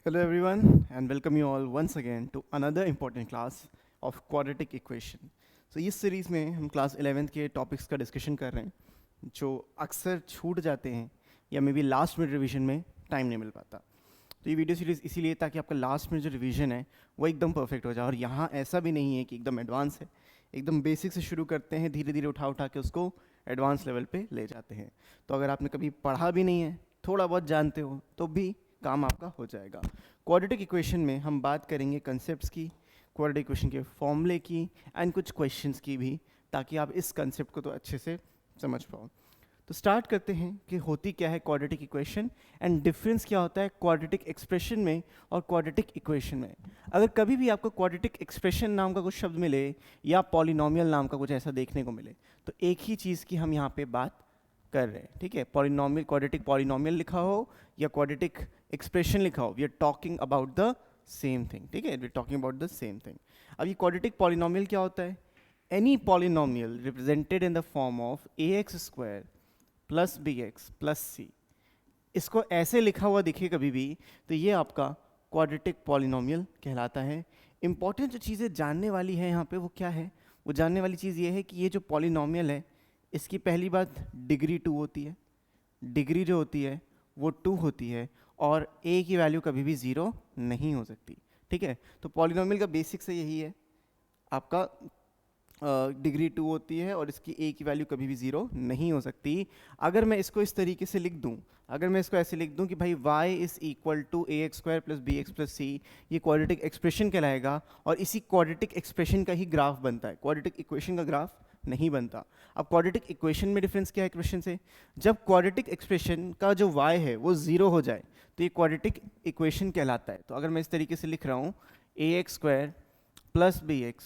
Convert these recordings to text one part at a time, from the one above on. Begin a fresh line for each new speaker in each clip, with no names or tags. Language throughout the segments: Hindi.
Hello everyone and welcome you all once again to another important class of quadratic equation. So इस सीरीज़ में हम क्लास 11th के टॉपिक्स का डिस्कशन कर रहे हैं जो अक्सर छूट जाते हैं या may be last minute revision में टाइम नहीं मिल पाता. तो ये वीडियो सीरीज़ इसीलिए ताकि आपका लास्ट में जो रिवीजन है वो एकदम परफेक्ट हो जाए. और यहाँ ऐसा भी नहीं है कि एकदम एडवांस है, एकदम बेसिक से शुरू करते हैं, धीरे धीरे उठा उठा के उसको एडवांस लेवल पे ले जाते हैं. तो अगर आपने कभी पढ़ा भी नहीं है, थोड़ा बहुत जानते हो, तो भी काम आपका हो जाएगा. क्वाड्रेटिक इक्वेशन में हम बात करेंगे कंसेप्ट्स की, क्वाड्रेटिक इक्वेशन के फॉर्मूले की एंड कुछ क्वेश्चंस की भी, ताकि आप इस कंसेप्ट को तो अच्छे से समझ पाओ. तो स्टार्ट करते हैं कि होती क्या है क्वाड्रेटिक इक्वेशन एंड डिफरेंस क्या होता है क्वाड्रेटिक एक्सप्रेशन में और क्वाड्रेटिक इक्वेशन में. अगर कभी भी आपको क्वाड्रेटिक एक्सप्रेशन नाम का कुछ शब्द मिले या पॉलिनोमियल नाम का कुछ ऐसा देखने को मिले, तो एक ही चीज़ की हम यहाँ पे बात कर रहे हैं. ठीक है, पॉलिनोमियल, क्वाड्रेटिक पॉलिनोमियल लिखा हो या क्वाड्रेटिक एक्सप्रेशन लिखा हो, we are talking about the same thing. ठीक है, we are talking about the same thing. अब ये क्वाड्रेटिक पॉलिनोमियल क्या होता है? Any polynomial represented in the form of ax² plus bx plus c. इसको ऐसे लिखा हुआ दिखे कभी भी तो ये आपका क्वाड्रेटिक पॉलिनोमियल कहलाता है. इंपॉर्टेंट जो चीज़ें जानने वाली है यहाँ पे वो क्या है? वो जानने वाली चीज़ ये है कि ये जो पॉलिनोमियल है इसकी पहली बात डिग्री 2 होती है. डिग्री जो होती है वो 2 होती है और a की वैल्यू कभी भी 0 नहीं हो सकती. ठीक है, तो पॉलिनोमियल का बेसिक से यही है, आपका डिग्री 2 होती है और इसकी a की वैल्यू कभी भी 0 नहीं हो सकती. अगर मैं इसको इस तरीके से लिख दूं, अगर मैं इसको ऐसे लिख दूं कि भाई y is equal to ax² plus bx plus c, ये क्वाड्रेटिक एक्सप्रेशन कहलाएगा और इसी क्वाड्रेटिक एक्सप्रेशन का ही ग्राफ बनता है, क्वाड्रेटिक इक्वेशन का ग्राफ नहीं बनता. अब क्वाड्रेटिक इक्वेशन में डिफरेंस क्या है इक्वेशन से? जब क्वाड्रेटिक एक्सप्रेशन का जो y है वो 0 हो जाए तो ये क्वाड्रेटिक इक्वेशन कहलाता है. तो अगर मैं इस तरीके से लिख रहा हूँ ax² plus bx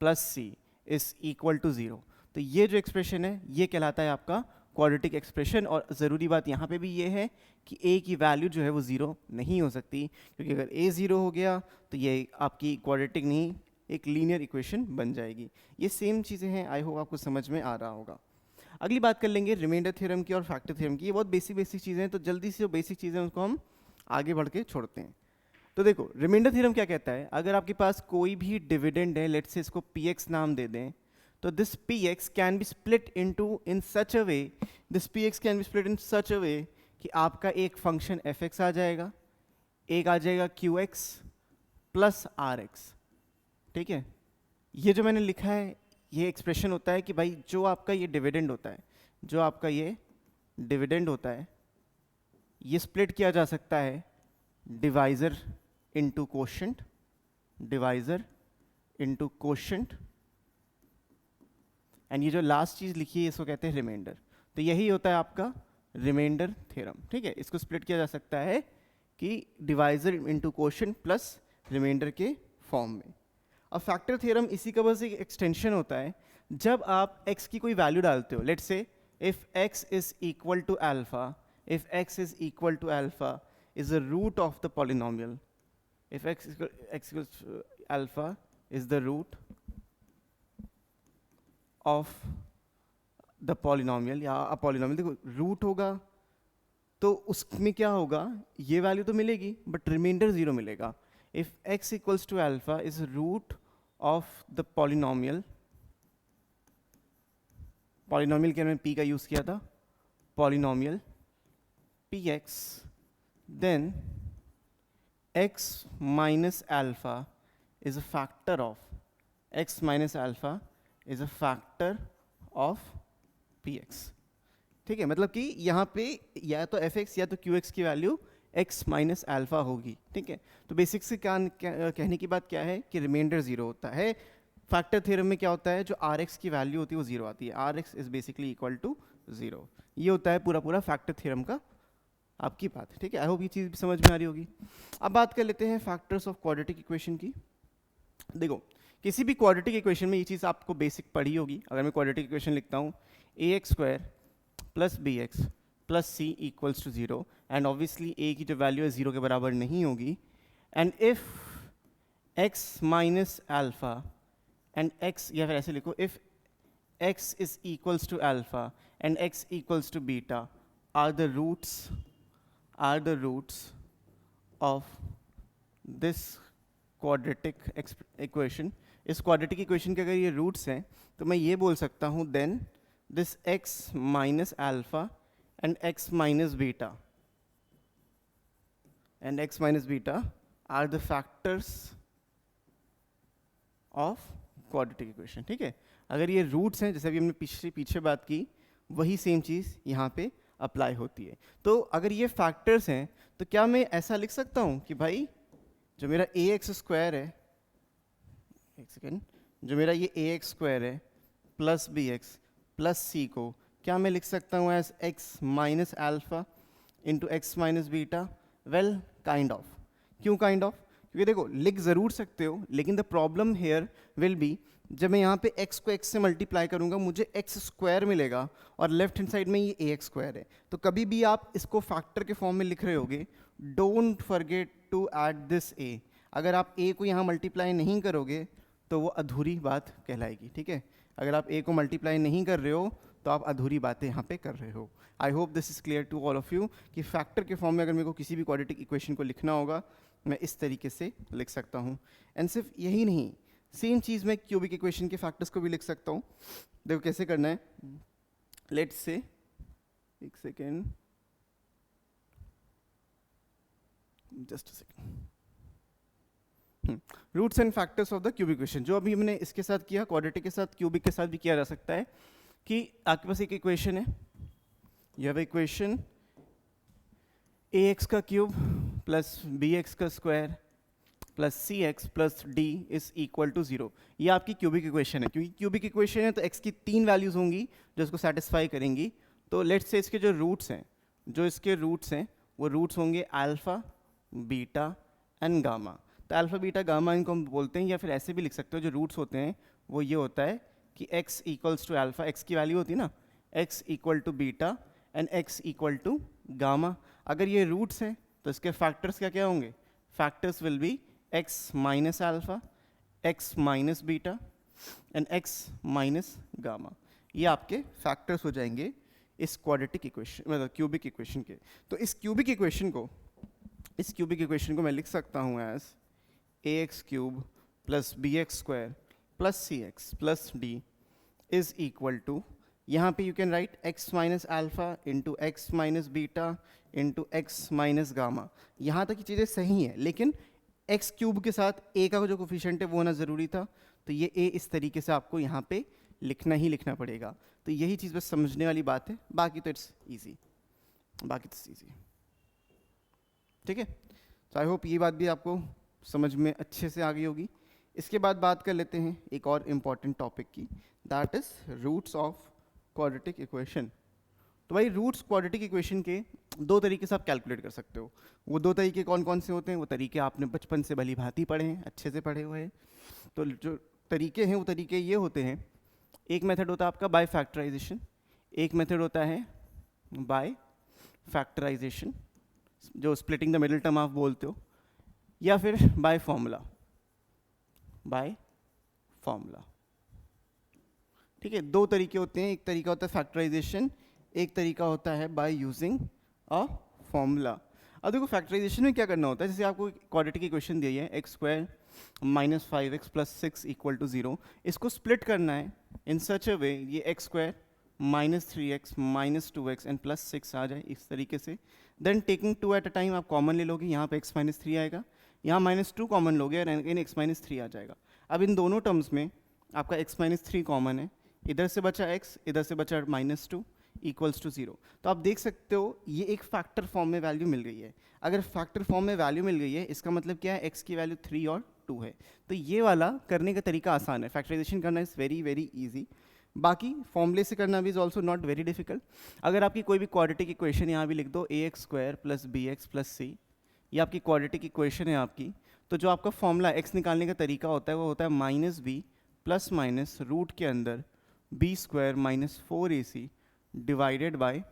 plus c is equal to 0, तो ये जो एक्सप्रेशन है ये कहलाता है आपका क्वाड्रेटिक एक्सप्रेशन. और ज़रूरी बात यहाँ पे भी ये है कि a की वैल्यू जो है वो 0 नहीं हो सकती, क्योंकि अगर a 0 हो गया तो ये आपकी क्वाड्रेटिक नहीं, एक लीनियर इक्वेशन बन जाएगी. ये सेम चीज़ें हैं, आई होप आपको समझ में आ रहा होगा. अगली बात कर लेंगे रिमाइंडर थ्योरम की और फैक्टर थ्योरम की. ये बहुत बेसिक चीज़ें हैं, तो जल्दी से जो बेसिक चीज़ें हैं उसको हम आगे बढ़ के छोड़ते हैं. तो देखो रिमाइंडर थ्योरम क्या कहता है, अगर आपके पास कोई भी डिविडेंड है, लेट्स से इसको px नाम दे दें, तो this px can be split into in such a way, this px can be split in such a way कि आपका एक फंक्शन fx आ जाएगा, एक आ जाएगा qx प्लस rx. ठीक है, ये जो मैंने लिखा है ये एक्सप्रेशन होता है कि भाई जो आपका ये डिविडेंड होता है, जो आपका ये डिविडेंड होता है, ये स्प्लिट किया जा सकता है divisor into quotient, divisor into quotient, and ये जो लास्ट चीज़ लिखी है इसको कहते हैं रिमाइंडर. तो यही होता है आपका रिमाइंडर थ्योरम. ठीक है, इसको स्प्लिट किया जा सकता है कि divisor into quotient plus remainder के फॉर्म में. अब फैक्टर थ्योरम इसी का बस एक एक्सटेंशन होता है. जब आप x की कोई वैल्यू डालते हो, let's say if x is equal to alpha, if x is equal to alpha is the root of the polynomial, if x equals to alpha is the root of the polynomial या a polynomial. देखो रूट होगा तो उसमें क्या होगा, ये वैल्यू तो मिलेगी बट रिमाइंडर 0 मिलेगा. If x equals to alpha is root of the polynomial, polynomial के मैंने p का यूज किया था, polynomial px, then x minus alpha is a factor of, x minus alpha is a factor of px. ठीक है, मतलब कि यहाँ पे या तो fx या तो qx की वैल्यू x माइनस अल्फा होगी. ठीक है, तो बेसिक से कहने की बात क्या है कि रिमाइंडर 0 होता है. फैक्टर थ्योरम में क्या होता है, जो rx की वैल्यू होती है वो 0 आती है, rx is basically equal to 0. ये होता है पूरा फैक्टर थ्योरम का आपकी बात. ठीक है, आई होप ये चीज़ भी समझ में आ रही होगी. अब बात कर लेते हैं फैक्टर्स ऑफ क्वाड्रेटिक इक्वेशन की. देखो किसी भी क्वाड्रेटिक इक्वेशन में ये चीज़ आपको बेसिक पढ़ी होगी. अगर मैं क्वाड्रेटिक इक्वेशन लिखता हूँ ax² plus bx plus c equals to 0, and obviously a की जो वैल्यू है 0 के बराबर नहीं होगी, and if x minus alpha and x, या फिर ऐसे लिखो if x is equals to alpha and x equals to beta are the roots of this quadratic equation, इस क्वाड्रेटिक इक्वेशन के अगर ये रूट्स हैं तो मैं ये बोल सकता हूँ then this x minus alpha and x minus beta are the factors of quadratic equation. ठीक है, अगर ये रूट्स हैं, जैसे अभी हमने पीछे बात की, वही सेम चीज़ यहाँ पे अप्लाई होती है। तो अगर ये फैक्टर्स हैं तो क्या मैं ऐसा लिख सकता हूँ कि भाई जो मेरा ए एक्स स्क्वायर है, एक सेकेंड, जो मेरा ये ए एक्स स्क्वायर है plus b x plus c को क्या मैं लिख सकता हूँ as x minus alpha into x minus beta? Well, kind of. क्यों काइंड ऑफ? क्योंकि देखो लिख ज़रूर सकते हो, लेकिन the problem here will be जब मैं यहाँ पे x को x से मल्टीप्लाई करूँगा मुझे x स्क्वायर मिलेगा और लेफ्ट हैंड साइड में ये ए एक्स स्क्वायर है। तो कभी भी आप इसको फैक्टर के फॉर्म में लिख रहे होगे, don't forget to add this a। अगर आप a को यहाँ मल्टीप्लाई नहीं करोगे तो वो अधूरी बात कहलाएगी। ठीक है, अगर आप a को मल्टीप्लाई नहीं कर रहे हो तो आप अधूरी बातें यहाँ पे कर रहे हो। I hope this is clear to all of you कि फैक्टर के फॉर्म में अगर मेरे को किसी भी क्वाड्रेटिक इक्वेशन को लिखना होगा मैं इस तरीके से लिख सकता हूँ। एंड सिर्फ यही नहीं, सेम चीज़ मैं क्यूबिक इक्वेशन के फैक्टर्स को भी लिख सकता हूँ। देखो कैसे करना है, लेट्स से, एक second, just a second, roots and factors of the cubic equation. जो अभी हमने इसके साथ किया, क्वाड्रेटिक के साथ, क्यूबिक के साथ भी किया जा सकता है कि आपके पास एक इक्वेशन है, यह हैव इक्वेशन ए एक्स का क्यूब प्लस बी एक्स का square plus c x plus d is equal to 0। ये आपकी क्यूबिक इक्वेशन है। क्योंकि क्यूबिक इक्वेशन है तो एक्स की 3 वैल्यूज होंगी जो इसको सेटिस्फाई करेंगी। तो लेट्स से इसके जो रूट्स हैं वो रूट्स होंगे अल्फा, बीटा एंड गामा। तो अल्फा, बीटा, गामा इनको हम बोलते हैं, या फिर ऐसे भी लिख सकते हो, जो रूट्स होते हैं वो ये होता है कि x equals to alpha, x की वैल्यू होती है ना, x equal to beta and x equal to gamma. अगर ये रूट्स हैं तो इसके फैक्टर्स क्या क्या होंगे? Factors will be x minus alpha, x minus beta and x minus gamma. ये आपके फैक्टर्स हो जाएंगे इस क्वाड्रेटिक इक्वेशन, मतलब क्यूबिक इक्वेशन के। तो इस क्यूबिक इक्वेशन को मैं लिख सकता हूँ as a x cube plus b x square plus c x plus d is equal to, यहाँ पे you can write x minus alpha into x minus beta into x minus gamma. यहाँ तक की चीज़ें सही हैं, लेकिन x क्यूब के साथ a का जो कोफिशिएंट है वो होना ज़रूरी था। तो ये a इस तरीके से आपको यहाँ पे लिखना ही लिखना पड़ेगा। तो यही चीज़ बस समझने वाली बात है, बाकी तो इट्स ईजी, ठीक है। तो आई होप ये बात भी आपको समझ में अच्छे से आ गई होगी। इसके बाद बात कर लेते हैं एक और इम्पॉर्टेंट टॉपिक की, that is roots of quadratic equation. तो भाई रूट्स क्वाड्रेटिक इक्वेशन के दो तरीके से आप कैलकुलेट कर सकते हो। वो दो तरीके कौन कौन से होते हैं? वो तरीके आपने बचपन से भली भांति पढ़े हैं, अच्छे से पढ़े हुए हैं। तो जो तरीके हैं वो तरीके ये होते हैं, एक मेथड होता है आपका बाय फैक्टराइजेशन, एक मेथड होता है बाय फैक्टराइजेशन जो स्प्लिटिंग द मिडिल टर्म आप बोलते हो, या फिर बाय फॉर्मूला, ठीक है। दो तरीके होते हैं, एक तरीका होता है फैक्टराइजेशन, एक तरीका होता है बाय यूजिंग अ फॉर्मूला। अब देखो फैक्टराइजेशन में क्या करना होता है, जैसे आपको क्वाड्रेटिक इक्वेशन दी है x square minus 5x plus 6 equal to 0, इसको स्प्लिट करना है इन सच अ वे ये x square minus 3x minus 2x and plus 6 आ जाए इस तरीके से। Then taking 2 at a time आप कॉमन ले लोगे, यहाँ पे x माइनस 3 आएगा, यहाँ माइनस 2 कॉमन लोगे और इन x माइनस 3 आ जाएगा। अब इन दोनों टर्म्स में आपका x माइनस 3 कॉमन है, इधर से बचा x, इधर से बचा माइनस 2 इक्वल्स टू 0। तो आप देख सकते हो ये एक फैक्टर फॉर्म में वैल्यू मिल गई है। अगर फैक्टर फॉर्म में वैल्यू मिल गई है इसका मतलब क्या है, x की वैल्यू 3 और 2 है। तो ये वाला करने का तरीका आसान है, फैक्टराइजेशन करना इज़ वेरी वेरी ईजी। बाकी फॉर्मूले से करना भी is also not very difficult. अगर आपकी कोई भी क्वाड्रेटिक इक्वेशन यहाँ भी लिख दो a x square plus b x plus c, ये आपकी क्वाड्रेटिक इक्वेशन है आपकी, तो जो आपका फॉर्मूला x निकालने का तरीका होता है वो होता है minus b plus minus root के अंदर b square minus 4ac divided by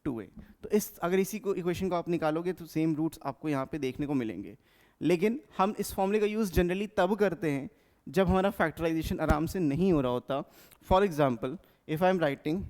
2a। तो अगर इसी को इक्वेशन को आप निकालोगे तो सेम रूट्स आपको यहाँ पे देखने को मिलेंगे। लेकिन हम इस फॉर्मूले का यूज़ जनरली तब करते हैं जब हमारा फैक्टराइजेशन आराम से नहीं हो रहा होता। For example if I am writing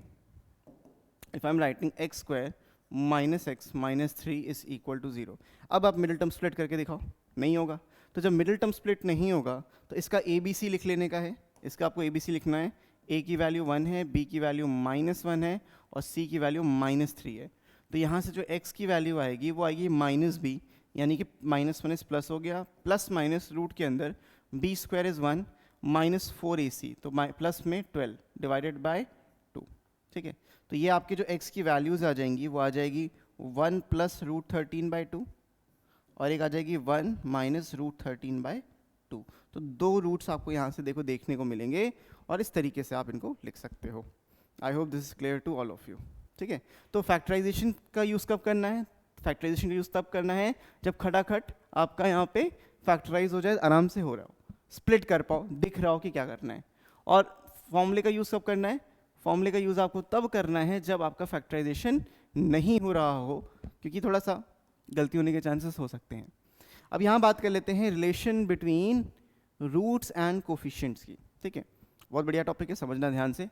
x square minus x minus 3 is equal to 0। अब आप मिडिल टर्म स्प्लिट करके दिखाओ, नहीं होगा। तो जब मिडिल टर्म स्प्लिट नहीं होगा तो इसका ए बी सी लिख लेने का है। इसका आपको ए बी सी लिखना है। ए की वैल्यू 1 है, बी की वैल्यू -1 है और सी की वैल्यू -3 है। तो यहाँ से जो x की वैल्यू आएगी वो आएगी -b, यानी कि -1 इस प्लस हो गया, प्लस माइनस रूट के अंदर b² इज़ 1 -4ac, तो प्लस में 12 डिवाइडेड बाय 2। ठीक है, तो ये आपके जो x की वैल्यूज़ आ जाएंगी वो आ जाएगी 1 + √13/2 और एक आ जाएगी 1 - √13/2। तो दो रूट्स आपको यहाँ से देखो देखने को मिलेंगे और इस तरीके से आप इनको लिख सकते हो। I hope this is clear to all of you. ठीक है, तो फैक्टराइजेशन का यूज़ कब करना है? फैक्टराइजेशन का यूज़ तब करना है जब खटाखट आपका यहाँ पे फैक्टराइज हो जाए, आराम से हो रहा हो, स्प्लिट कर पाओ, दिख रहा हो कि क्या करना है। और फॉर्मूले का यूज़ कब करना है? फॉर्मूले का यूज़ आपको तब करना है जब आपका फैक्टराइजेशन नहीं हो रहा हो, क्योंकि थोड़ा सा गलती होने के चांसेस हो सकते हैं। अब यहाँ बात कर लेते हैं relation between roots and coefficients की। ठीक है, बहुत बढ़िया टॉपिक है, समझना ध्यान से।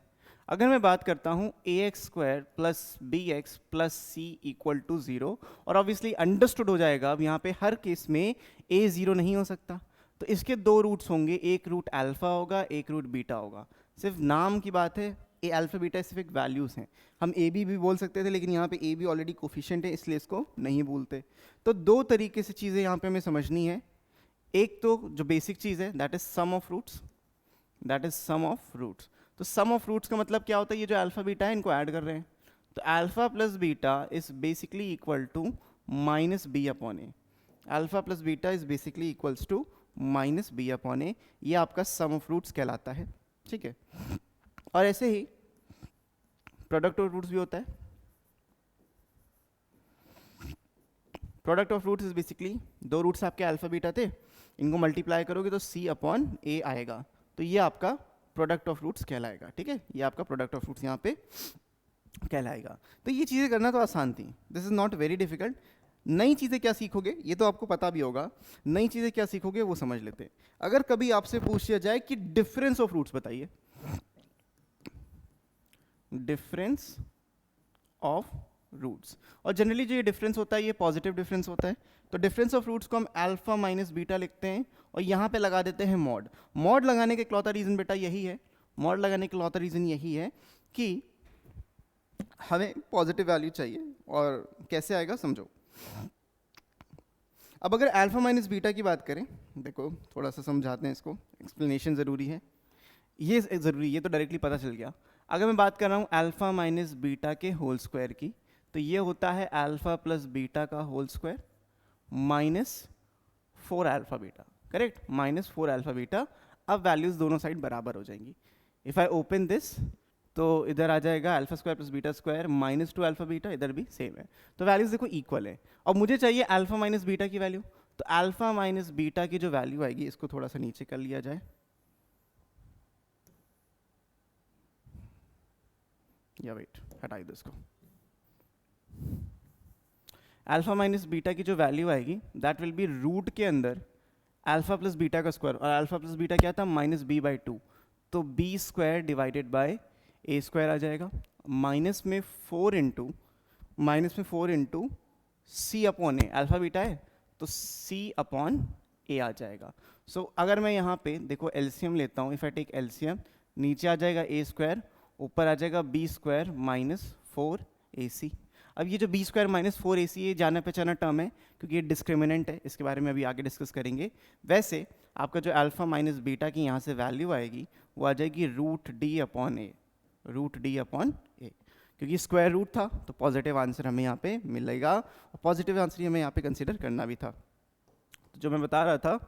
अगर मैं बात करता हूँ ax² + bx + c = 0, और ऑब्वियसली अंडरस्टूड हो जाएगा अब यहाँ पे हर केस में a 0 नहीं हो सकता, तो इसके दो रूट्स होंगे, एक रूट अल्फा होगा, एक रूट बीटा होगा। सिर्फ नाम की बात है, ए अल्फा बीटा सिर्फ एक वैल्यूज़ हैं। हम ए बी भी बोल सकते थे, लेकिन यहाँ पे ए बी ऑलरेडी कोफिशिएंट है, इसलिए इसको नहीं बोलते। तो दो तरीके से चीज़ें यहाँ पे हमें समझनी है। एक तो जो बेसिक चीज़ है that is sum of roots, that is sum of roots. तो सम ऑफ रूट्स का मतलब क्या होता है? ये जो अल्फा बीटा है इनको ऐड कर रहे हैं, तो alpha + beta is basically equal to -b/a। Alpha + beta is basically equals to -b/a। ये आपका सम ऑफ रूट्स कहलाता है। ठीक है, और ऐसे ही प्रोडक्ट ऑफ रूट्स भी होता है। Product of roots is basically दो रूट्स आपके अल्फा बीटा थे, इनको मल्टीप्लाई करोगे तो c/a आएगा, तो ये आपका प्रोडक्ट ऑफ रूट्स कहलाएगा। ठीक है, ये आपका प्रोडक्ट ऑफ रूट्स यहाँ पे कहलाएगा। तो ये चीज़ें करना तो आसान थी, this is not very difficult. नई चीज़ें क्या सीखोगे ये तो आपको पता भी होगा, नई चीज़ें क्या सीखोगे वो समझ लेते हैं। अगर कभी आपसे पूछ लिया जाए कि डिफरेंस ऑफ रूट्स बताइए, डिफरेंस ऑफ रूट्स, और जनरली जो ये डिफरेंस होता है ये पॉजिटिव डिफरेंस होता है, तो डिफरेंस ऑफ रूट्स को हम अल्फा - बीटा लिखते हैं और यहाँ पे लगा देते हैं मॉड। मॉड लगाने के इकलौता रीज़न बेटा यही है, मॉड लगाने के इकलौता रीज़न यही है कि हमें पॉजिटिव वैल्यू चाहिए, और कैसे आएगा समझो। अब अगर अल्फा - बीटा की बात करें, देखो थोड़ा सा समझाते हैं इसको, एक्सप्लेनेशन ज़रूरी है, ये ज़रूरी, ये तो डायरेक्टली पता चल गया। अगर मैं बात कर रहा हूँ अल्फा - बीटा के होल स्क्वायर की, तो ये होता है अल्फा + बीटा का whole square -4 alpha beta, correct, -4 alpha beta. अब वैल्यूज़ दोनों साइड बराबर हो जाएंगी। इफ़ आई ओपन दिस तो इधर आ जाएगा α² + β² -2 अल्फा बीटा, इधर भी सेम है, तो वैल्यूज़ देखो इक्वल है। अब मुझे चाहिए अल्फा - बीटा की वैल्यू, तो अल्फा - बीटा की जो वैल्यू आएगी, इसको थोड़ा सा नीचे कर लिया जाए, या वेट हटाई दो इसको। अल्फा - बीटा की जो वैल्यू आएगी दैट विल बी रूट के अंदर अल्फा + बीटा का स्क्वायर, और अल्फा + बीटा क्या था? -b/2, तो b² डिवाइडेड बाय a² आ जाएगा, माइनस में 4 इंटू c/a, अल्फा बीटा है तो c/a आ जाएगा। सो अगर मैं यहाँ पे देखो एलसीएम लेता हूँ, इफ आई टेक एलसीएम, नीचे आ जाएगा a², ऊपर आ जाएगा b² - 4ac। अब ये जो b² - 4ac ये जाना पहचाना टर्म है, क्योंकि ये डिस्क्रिमिनेंट है, इसके बारे में अभी आगे डिस्कस करेंगे। वैसे आपका जो अल्फा - बीटा की यहाँ से वैल्यू आएगी वो आ जाएगी √d/a, क्योंकि स्क्वायर रूट था तो पॉजिटिव आंसर हमें यहाँ पे मिलेगा, और पॉजिटिव आंसर ही हमें यहाँ पे कंसिडर करना भी था। तो जो मैं बता रहा था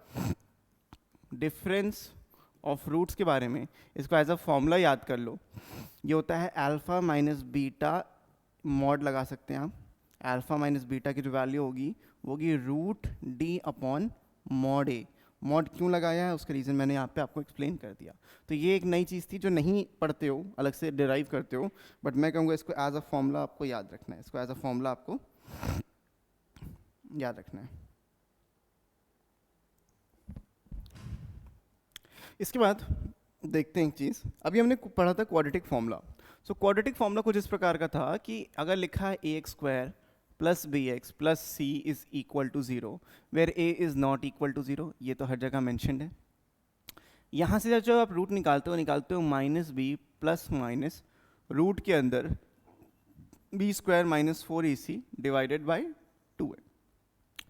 डिफरेंस ऑफ रूट्स के बारे में, इसको एज अ फॉर्मूला याद कर लो, ये होता है अल्फा - बीटा, मॉड लगा सकते हैं आप, अल्फा - बीटा की जो वैल्यू होगी वो होगी √d/mod a। मॉड क्यों लगाया है उसका रीज़न मैंने यहाँ पे आपको एक्सप्लेन कर दिया। तो ये एक नई चीज़ थी जो नहीं पढ़ते हो, अलग से डिराइव करते हो, बट मैं कहूँगा इसको एज अ फॉर्मूला आपको याद रखना है, इसको एज अ फॉर्मूला आपको याद रखना है। इसके बाद देखते हैं एक चीज़, अभी हमने पढ़ा था quadratic formula. So quadratic formula कुछ इस प्रकार का था कि अगर लिखा है ax² plus b x plus c is equal to 0 where a is not equal to 0, ये तो हर जगह मैंशनड है। यहाँ से जब आप रूट निकालते हो minus b plus minus root के अंदर b square minus 4ac divided by 2 है।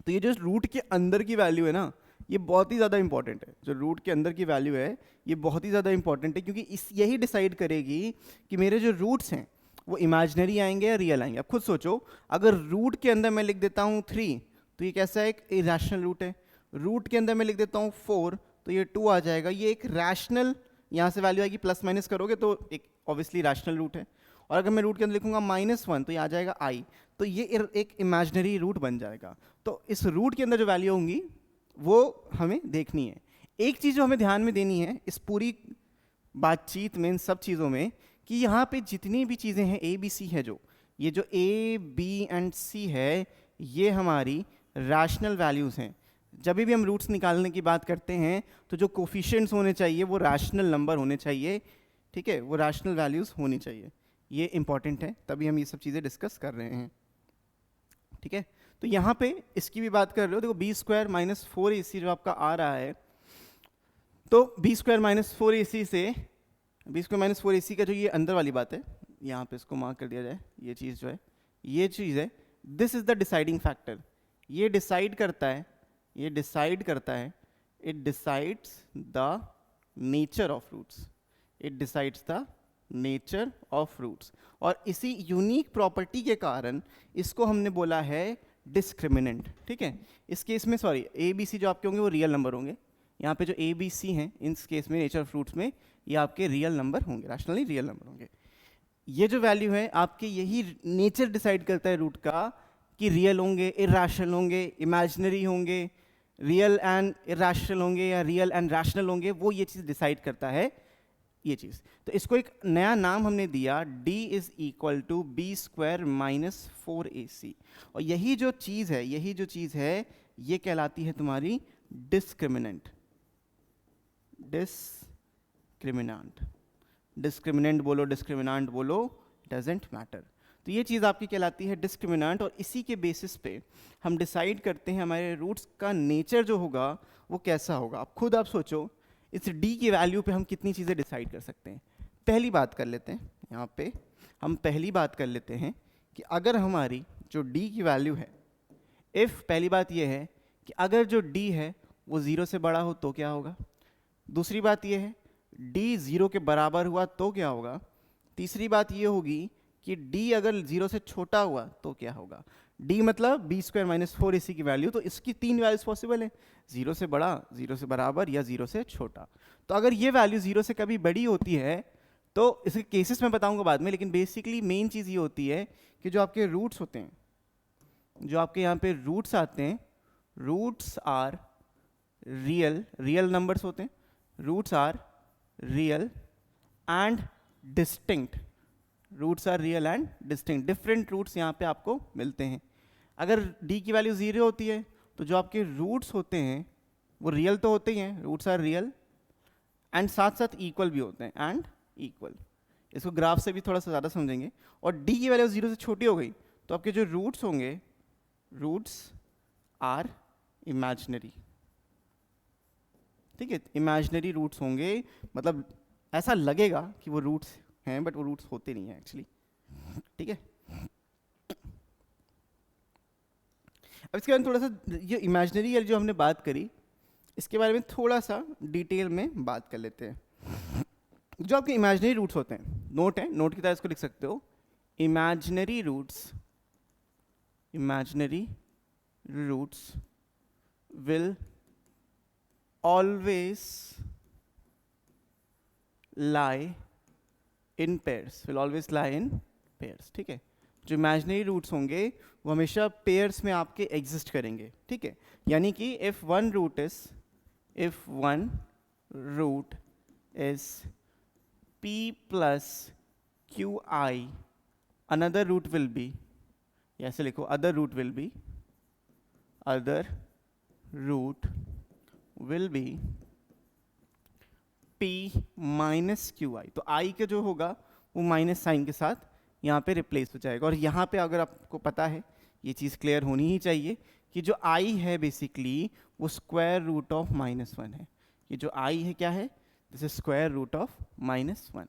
तो ये जो रूट के अंदर की वैल्यू है ना, ये बहुत ही ज़्यादा इंपॉर्टेंट है। जो रूट के अंदर की वैल्यू है ये बहुत ही ज़्यादा इंपॉर्टेंट है, क्योंकि यही डिसाइड करेगी कि मेरे जो रूट्स हैं वो इमेजिनरी आएंगे या रियल आएंगे। अब खुद सोचो, अगर रूट के अंदर मैं लिख देता हूँ 3 तो ये कैसा है, एक इरेशनल रूट है। रूट के अंदर मैं लिख देता हूँ 4 तो ये 2 आ जाएगा, ये एक रैशनल, यहाँ से वैल्यू आएगी प्लस माइनस करोगे तो एक ऑब्वियसली रैशनल रूट है। और अगर मैं रूट के अंदर लिखूंगा -1 तो ये आ जाएगा i, तो ये एक इमेजिनरी रूट बन जाएगा। तो इस रूट के अंदर जो वैल्यू होंगी वो हमें देखनी है। एक चीज़ जो हमें ध्यान में देनी है इस पूरी बातचीत में, इन सब चीज़ों में, कि यहाँ पे जितनी भी चीज़ें हैं ए बी सी है, जो ये जो ए बी एंड सी है ये हमारी रैशनल वैल्यूज़ हैं। जब भी हम रूट्स निकालने की बात करते हैं तो जो कोफिशिएंट्स होने चाहिए वो रैशनल नंबर होने चाहिए, ठीक है, वो रैशनल वैल्यूज़ होनी चाहिए। ये इंपॉर्टेंट है, तभी हम ये सब चीज़ें डिस्कस कर रहे हैं, ठीक है। तो यहाँ पे इसकी भी बात कर रहे हो, देखो बी स्क्वायर माइनस 4ac जो आपका आ रहा है, तो बी स्क्वायर माइनस 4ac से बी स्क्वायर माइनस 4ac का जो ये अंदर वाली बात है, यहाँ पे इसको मार्क कर दिया जाए, ये चीज़ जो है, ये चीज़ है, this is the deciding factor. ये डिसाइड करता है, ये डिसाइड करता है, it decides the nature of roots, it decides the nature of roots. और इसी यूनिक प्रॉपर्टी के कारण इसको हमने बोला है डिस्क्रिमिनेंट, ठीक है। इस केस में सॉरी, ए बी सी जो आपके होंगे वो रियल नंबर होंगे। यहाँ पे जो ए बी सी हैं इस केस में नेचर ऑफ रूट्स में ये आपके रियल नंबर होंगे, रैशनली रियल नंबर होंगे। ये जो वैल्यू है आपके, यही नेचर डिसाइड करता है रूट का, कि रियल होंगे, इरैशनल होंगे, इमेजिनरी होंगे, रियल एंड इरैशनल होंगे या रियल एंड रैशनल होंगे, वो ये चीज़ डिसाइड करता है, ये चीज़। तो इसको एक नया नाम हमने दिया, d is equal to b square minus 4ac। और यही जो चीज़ है, यही जो चीज़ है ये कहलाती है तुम्हारी डिस्क्रिमिनेंट। डिस्क्रिमिनेंट, डिस्क्रिमिनेंट बोलो, डिस्क्रिमिनेंट बोलो, डजेंट मैटर। तो ये चीज़ आपकी कहलाती है डिस्क्रिमिनेंट, और इसी के बेसिस पे हम डिसाइड करते हैं हमारे रूट्स का नेचर जो होगा वो कैसा होगा। अब खुद आप सोचो, इस d की वैल्यू पे हम कितनी चीज़ें डिसाइड कर सकते हैं। पहली बात कर लेते हैं, यहाँ पे हम पहली बात कर लेते हैं कि अगर हमारी जो d की वैल्यू है, इफ़ पहली बात ये है कि अगर जो d है वो 0 से बड़ा हो तो क्या होगा। दूसरी बात ये है d 0 के बराबर हुआ तो क्या होगा। तीसरी बात ये होगी कि d अगर 0 से छोटा हुआ तो क्या होगा। d मतलब बी स्क्वायर माइनस 4ac की वैल्यू, तो इसकी 3 वैल्यूज पॉसिबल है, 0 से बड़ा, 0 से बराबर या 0 से छोटा। तो अगर ये वैल्यू 0 से कभी बड़ी होती है तो इसके केसेस मैं बताऊंगा बाद में, लेकिन बेसिकली मेन चीज़ ये होती है कि जो आपके रूट्स होते हैं, जो आपके यहाँ पे रूट्स आते हैं, roots are real, real numbers होते हैं, roots are real and distinct, roots are real and distinct, different roots यहाँ पे आपको मिलते हैं। अगर d की वैल्यू 0 होती है तो जो आपके रूट्स होते हैं वो रियल तो होते ही हैं, रूट्स आर रियल एंड साथ साथ इक्वल भी होते हैं, एंड इक्वल। इसको ग्राफ से भी थोड़ा सा ज़्यादा समझेंगे। और d की वैल्यू 0 से छोटी हो गई तो आपके जो रूट्स होंगे, रूट्स आर इमेजिनरी, ठीक है, इमेजिनरी रूट्स होंगे, मतलब ऐसा लगेगा कि वो रूट्स हैं बट वो रूट्स होते नहीं हैं एक्चुअली, ठीक है। अब इसके बारे में थोड़ा सा, ये इमेजिनरी जो हमने बात करी इसके बारे में थोड़ा सा डिटेल में बात कर लेते हैं। जो आपके इमेजिनरी रूट्स होते हैं, नोट है, नोट की तरह इसको लिख सकते हो, imaginary roots, imaginary roots will always lie in pairs, will always lie in pairs, ठीक है। जो इमेजिनरी रूट्स होंगे वो हमेशा पेयर्स में आपके एग्जिस्ट करेंगे, ठीक है। यानी कि if one root is p plus qi, another root will be, ऐसे लिखो, other root will be p minus Q I. तो i के जो होगा वो माइनस साइन के साथ यहाँ पे रिप्लेस हो जाएगा। और यहाँ पे अगर आपको पता है ये चीज़ क्लियर होनी ही चाहिए कि जो आई है बेसिकली वो स्क्वायर रूट ऑफ -1 है। ये जो आई है क्या है, this is square root of -1।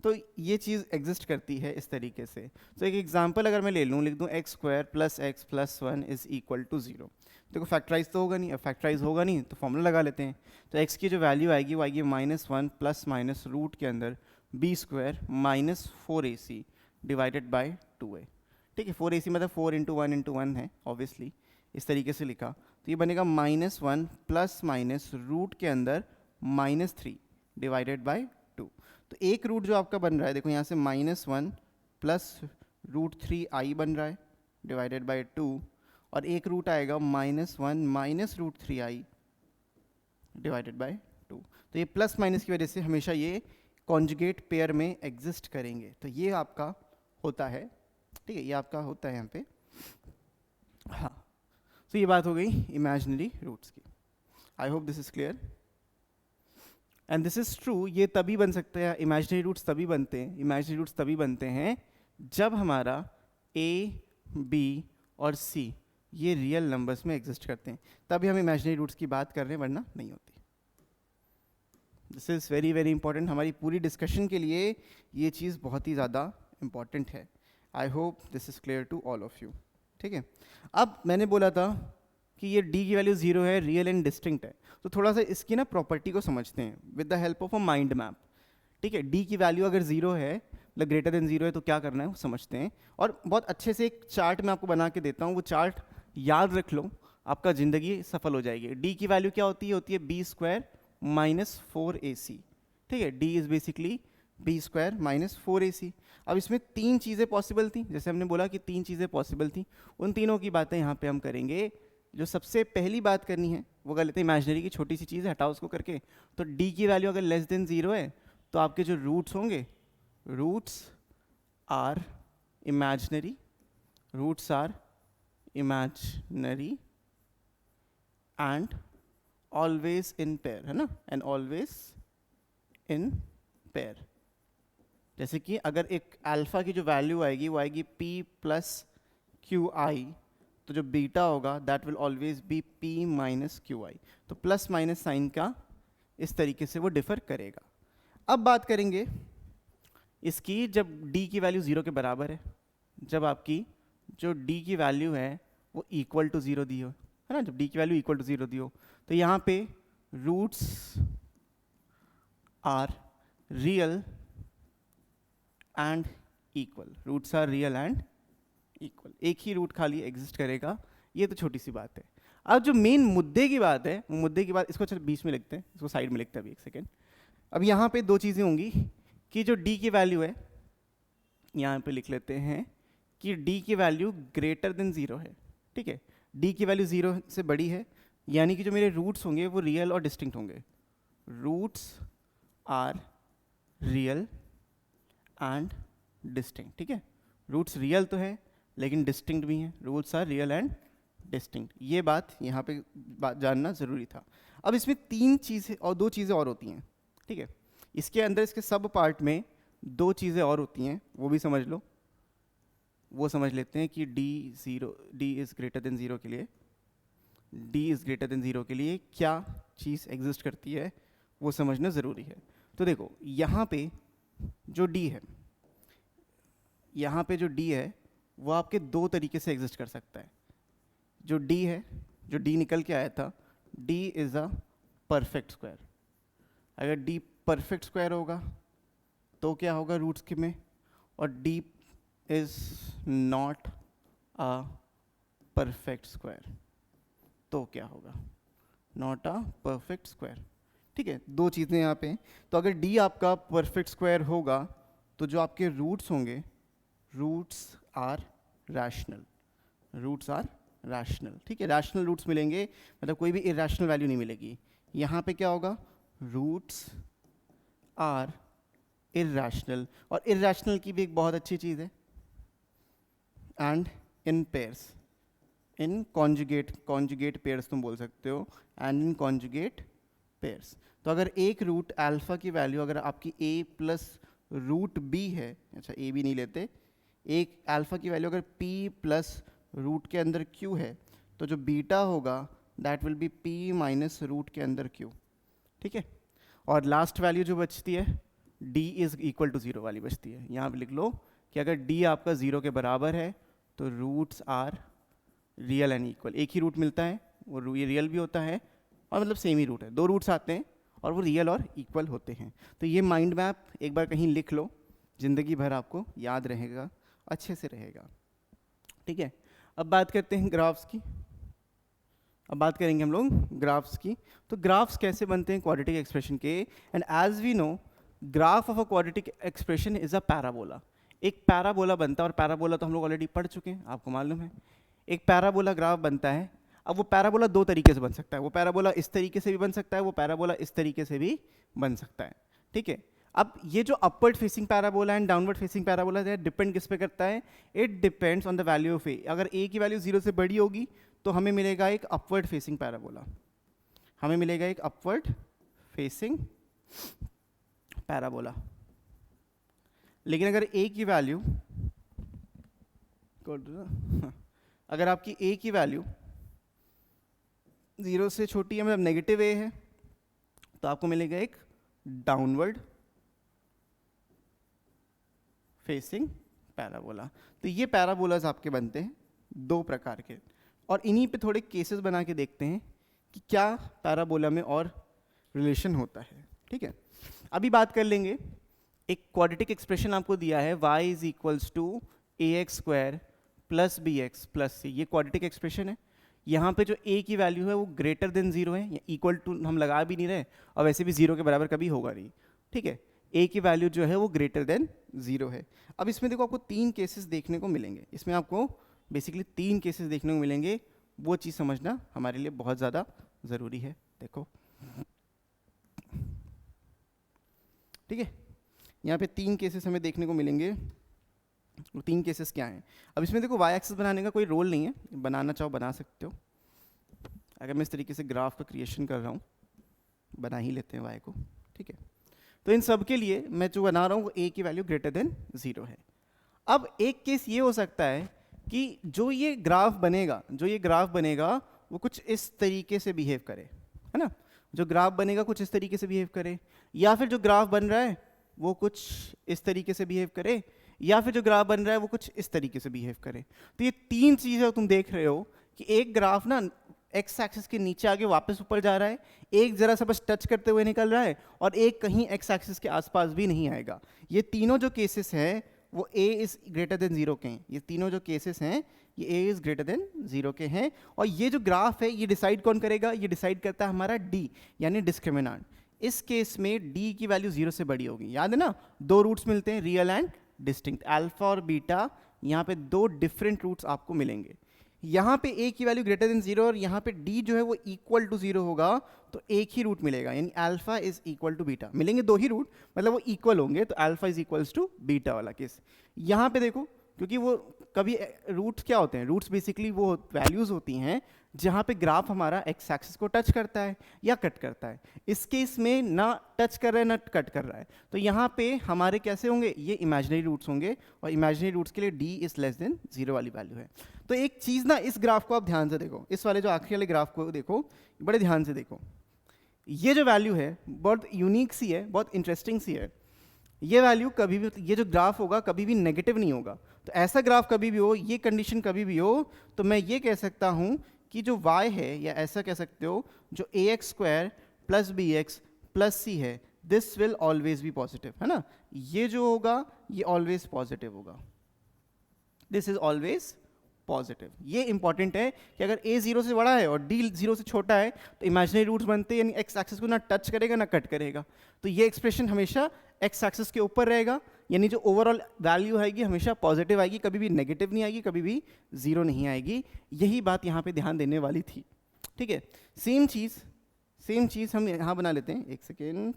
तो ये चीज़ एग्जिस्ट करती है इस तरीके से। तो एक एग्जांपल अगर मैं ले लूँ, लिख दूँ x² + x + 1 = 0। देखो फैक्टराइज तो होगा नहीं, अब फैक्टराइज होगा नहीं तो फॉर्मूला लगा लेते हैं। तो x की जो वैल्यू आएगी वो आएगी -1 प्लस माइनस रूट के अंदर b² - 4ac divided by 2a। ठीक है, 4ac मतलब 4 × 1 × 1 है ऑब्वियसली, इस तरीके से लिखा। तो ये बनेगा -1 प्लस माइनस रूट के अंदर -3 डिवाइडेड बाई 2। तो एक रूट जो आपका बन रहा है, देखो यहाँ से -1 प्लस √3i बन रहा है डिवाइडेड बाई 2, और एक रूट आएगा -1 माइनस √3i डिवाइडेड बाई 2। तो ये प्लस माइनस की वजह से हमेशा ये कॉन्जुगेट पेयर में एग्जिस्ट करेंगे। तो ये आपका होता है, ठीक है, ये आपका होता है यहाँ पे। हाँ, तो ये बात हो गई इमेजिनरी रूट्स की। आई hope this is clear and this is true. ये तभी बन सकते हैं, इमेजिनरी रूट्स तभी बनते हैं, इमेजिनरी रूट्स तभी बनते हैं जब हमारा a, b और c ये रियल नंबर्स में एग्जिस्ट करते हैं, तभी हम इमेजिनरी रूट्स की बात कर रहे हैं, वरना नहीं होती। This is very very important, हमारी पूरी डिस्कशन के लिए ये चीज़ बहुत ही ज़्यादा इंपॉर्टेंट है। I hope this is clear to all of you. ठीक है, अब मैंने बोला था कि ये d की वैल्यू 0 है, रियल एंड डिस्टिंक्ट है, तो थोड़ा सा इसकी ना प्रॉपर्टी को समझते हैं with the help of a mind map. ठीक है, d की वैल्यू अगर 0 है, मतलब ग्रेटर देन 0 है, तो क्या करना है वो समझते हैं। और बहुत अच्छे से एक चार्ट मैं आपको बना के देता हूँ, वो चार्ट याद रख लो, आपका ज़िंदगी सफल हो जाएगी। d की वैल्यू क्या होती है, b² - 4ac। ठीक है, d is basically b² - 4ac। अब इसमें 3 चीज़ें पॉसिबल थी, जैसे हमने बोला कि 3 चीज़ें पॉसिबल थी, उन तीनों की बातें यहाँ पे हम करेंगे। जो सबसे पहली बात करनी है वो कर लेते हैं, इमेजिनरी की छोटी सी चीज़ है, हटाओ उसको करके। तो d की वैल्यू अगर लेस देन 0 है तो आपके जो रूट्स होंगे, roots are imaginary, roots are imaginary and always in pair, है ना, एंड ऑलवेज इन पेयर। जैसे कि अगर एक अल्फा की जो वैल्यू आएगी वो आएगी p + qi, तो जो बीटा होगा that will always B p - qi। तो प्लस माइनस साइन का इस तरीके से वो डिफर करेगा। अब बात करेंगे इसकी जब d की वैल्यू 0 के बराबर है, जब आपकी जो d की वैल्यू है वो इक्वल टू 0 दी हो, है ना, जब d की वैल्यू इक्वल टू 0 दी हो, तो यहाँ पे roots are real and equal, roots are real and equal, एक ही रूट खाली एग्जिस्ट करेगा। ये तो छोटी सी बात है। अब जो मेन मुद्दे की बात है, वो मुद्दे की बात, इसको चलो बीच में लिखते हैं, इसको साइड में लिखते हैं अभी एक सेकेंड। अब यहाँ पे 2 चीज़ें होंगी कि जो d की वैल्यू है, यहाँ पे लिख लेते हैं कि d की वैल्यू ग्रेटर देन 0 है। ठीक है, d की वैल्यू 0 से बड़ी है, यानी कि जो मेरे रूट्स होंगे वो रियल और डिस्टिंक्ट होंगे। Roots are real and distinct. ठीक है, रूट्स रियल तो है लेकिन डिस्टिंक्ट भी हैं, roots are real and distinct. ये बात यहाँ पे जानना ज़रूरी था। अब इसमें 3 चीज़ें और 2 चीज़ें और होती हैं। ठीक है, इसके अंदर इसके सब पार्ट में 2 चीज़ें और होती हैं, वो भी समझ लो। वो समझ लेते हैं कि d इज़ ग्रेटर देन 0 के लिए, d इज़ ग्रेटर देन 0 के लिए क्या चीज़ एग्जिस्ट करती है वो समझना ज़रूरी है। तो देखो यहाँ पे जो d है, यहाँ पे जो d है वो आपके 2 तरीके से एग्जिस्ट कर सकता है। जो d है, जो d निकल के आया था, d is a perfect square. अगर d परफेक्ट स्क्वायर होगा तो क्या होगा रूट्स के में, और d is not a perfect square तो क्या होगा, नॉट अ परफेक्ट स्क्वायर। ठीक है, 2 चीज़ें यहाँ पे। तो अगर d आपका परफेक्ट स्क्वायर होगा तो जो आपके रूट्स होंगे, roots are rational, roots are rational. ठीक है, रैशनल रूट्स मिलेंगे, मतलब कोई भी इरैशनल वैल्यू नहीं मिलेगी। यहाँ पे क्या होगा, रूट्स आर इरैशनल, और इरैशनल की भी एक बहुत अच्छी चीज़ है, and in pairs, in conjugate pairs तुम बोल सकते हो, एंड इन कॉन्जुगेट पेयर्स। तो अगर एक रूट अल्फा की वैल्यू अगर आपकी a + √b है, अच्छा a भी नहीं लेते, एक अल्फा की वैल्यू अगर p + रूट के अंदर q है, तो जो बीटा होगा that will be p minus root के अंदर q, ठीक है। और लास्ट वैल्यू जो बचती है d इज इक्वल टू 0 वाली बचती है। यहाँ पे लिख लो कि अगर d आपका 0 के बराबर है तो roots are real and equal. एक ही रूट मिलता है, वो ये रियल भी होता है और मतलब सेम ही रूट है, दो रूट्स आते हैं और वो रियल और इक्वल होते हैं। तो ये माइंड मैप एक बार कहीं लिख लो, ज़िंदगी भर आपको याद रहेगा, अच्छे से रहेगा, ठीक है। अब बात करते हैं ग्राफ्स की। अब बात करेंगे हम लोग ग्राफ्स की। तो ग्राफ्स कैसे बनते हैं क्वाड्रेटिक एक्सप्रेशन के? And as we know, graph of a quadratic expression is a parabola. एक पैराबोला बनता है, और पैराबोला तो हम लोग ऑलरेडी पढ़ चुके हैं, आपको मालूम है। एक पैराबोला ग्राफ बनता है। अब वो पैराबोला दो तरीके से बन सकता है, वो पैराबोला इस तरीके से भी बन सकता है, वो पैराबोला इस तरीके से भी बन सकता है, ठीक है। अब ये जो upward facing parabola and downward facing parabola है, डिपेंड किस पे करता है? It depends on the value of a. अगर ए की वैल्यू 0 से बड़ी होगी तो हमें मिलेगा एक अपवर्ड फेसिंग पैराबोला, हमें मिलेगा एक अपवर्ड फेसिंग पैराबोला। लेकिन अगर ए की वैल्यू अगर आपकी ए की वैल्यू 0 से छोटी है, मतलब नेगेटिव ए है, तो आपको मिलेगा एक डाउनवर्ड फेसिंग पैराबोला। तो ये पैराबोलाज आपके बनते हैं दो प्रकार के, और इन्हीं पे थोड़े केसेस बना के देखते हैं कि क्या पैराबोला में और रिलेशन होता है, ठीक है। अभी बात कर लेंगे, एक क्वाड्रेटिक एक्सप्रेशन आपको दिया है y is equals to a x square plus b x plus c. ये क्वाड्रेटिक एक्सप्रेशन है। यहाँ पे जो a की वैल्यू है वो ग्रेटर देन 0 है, या इक्वल टू हम लगा भी नहीं रहे, और वैसे भी 0 के बराबर कभी होगा नहीं, ठीक है। a की वैल्यू जो है वो ग्रेटर देन 0 है। अब इसमें देखो आपको तीन केसेस देखने को मिलेंगे, इसमें आपको बेसिकली तीन केसेस देखने को मिलेंगे। वो चीज़ समझना हमारे लिए बहुत ज़्यादा ज़रूरी है। देखो, ठीक है, यहाँ पे तीन केसेस हमें देखने को मिलेंगे। वो तीन केसेस क्या हैं? अब इसमें देखो वाई एक्सिस बनाने का कोई रोल नहीं है, बनाना चाहो बना सकते हो। अगर मैं इस तरीके से ग्राफ का क्रिएशन कर रहा हूँ, बना ही लेते हैं वाई को, ठीक है। तो इन सब के लिए मैं जो बना रहा हूँ वो ए की वैल्यू ग्रेटर देन 0 है। अब एक केस ये हो सकता है कि जो ये ग्राफ बनेगा वो कुछ इस तरीके से बिहेव करे, है ना। जो ग्राफ बनेगा कुछ इस तरीके से बिहेव करे, या फिर जो ग्राफ बन रहा है वो कुछ इस तरीके से बिहेव करे, या फिर जो ग्राफ बन रहा है वो कुछ इस तरीके से बिहेव करे। तो ये तीन चीज़ें तुम देख रहे हो कि एक ग्राफ ना एक्स एक्सिस के नीचे आगे वापस ऊपर जा रहा है, एक जरा सा बस टच करते हुए निकल रहा है, और एक कहीं एक्स एक्सिस के आसपास भी नहीं आएगा। ये तीनों जो केसेस हैं वो a इज ग्रेटर देन 0 के हैं। ये तीनों जो केसेस हैं ये a इज ग्रेटर देन 0 के हैं। और ये जो ग्राफ है ये डिसाइड कौन करेगा? ये डिसाइड करता है हमारा d, यानी डिस्क्रिमिनेंट। इस केस में d की वैल्यू 0 से बड़ी होगी। याद है ना, दो रूट्स मिलते हैं, रियल एंड डिस्टिंक्ट, अल्फा और बीटा। यहाँ पे दो डिफरेंट रूट्स आपको मिलेंगे। यहाँ पे a की वैल्यू ग्रेटर देन 0 और यहाँ पे d जो है वो इक्वल टू 0 होगा, तो एक ही रूट मिलेगा, यानी alpha is equal to beta. मिलेंगे दो ही रूट, मतलब वो इक्वल होंगे, तो alpha is equals to beta वाला केस। यहाँ पे देखो, क्योंकि वो कभी रूट्स क्या होते हैं? रूट्स बेसिकली वो वैल्यूज होती हैं जहाँ पे ग्राफ हमारा एक्स एक्सिस को टच करता है या कट करता है। इस केस में ना टच कर रहा है ना कट कर रहा है, तो यहाँ पे हमारे कैसे होंगे? ये इमेजिनरी रूट्स होंगे, और इमेजिनरी रूट्स के लिए d इज लेस देन 0 वाली वैल्यू है। तो एक चीज़ ना, इस ग्राफ को आप ध्यान से देखो, इस वाले जो आखिरी वाले ग्राफ को देखो, बड़े ध्यान से देखो। ये जो वैल्यू है बहुत यूनिक सी है, बहुत इंटरेस्टिंग सी है। ये वैल्यू कभी भी, ये जो ग्राफ होगा कभी भी नेगेटिव नहीं होगा। तो ऐसा ग्राफ कभी भी हो, ये कंडीशन कभी भी हो, तो मैं ये कह सकता हूँ कि जो y है, या ऐसा कह सकते हो जो a x square plus b x plus c है, this will always be positive, है ना। ये जो होगा ये ऑलवेज पॉजिटिव होगा, दिस इज ऑलवेज पॉजिटिव। ये इंपॉर्टेंट है कि अगर a 0 से बड़ा है और d 0 से छोटा है तो इमेजिनरी रूट्स बनते हैं, यानी x एक्सिस को ना टच करेगा ना कट करेगा। तो ये एक्सप्रेशन हमेशा x एक्सिस के ऊपर रहेगा, यानी जो ओवरऑल वैल्यू आएगी हमेशा पॉजिटिव आएगी, कभी भी नेगेटिव नहीं आएगी, कभी भी 0 नहीं आएगी। यही बात यहाँ पे ध्यान देने वाली थी, ठीक है। सेम चीज़ हम यहाँ बना लेते हैं, एक सेकेंड।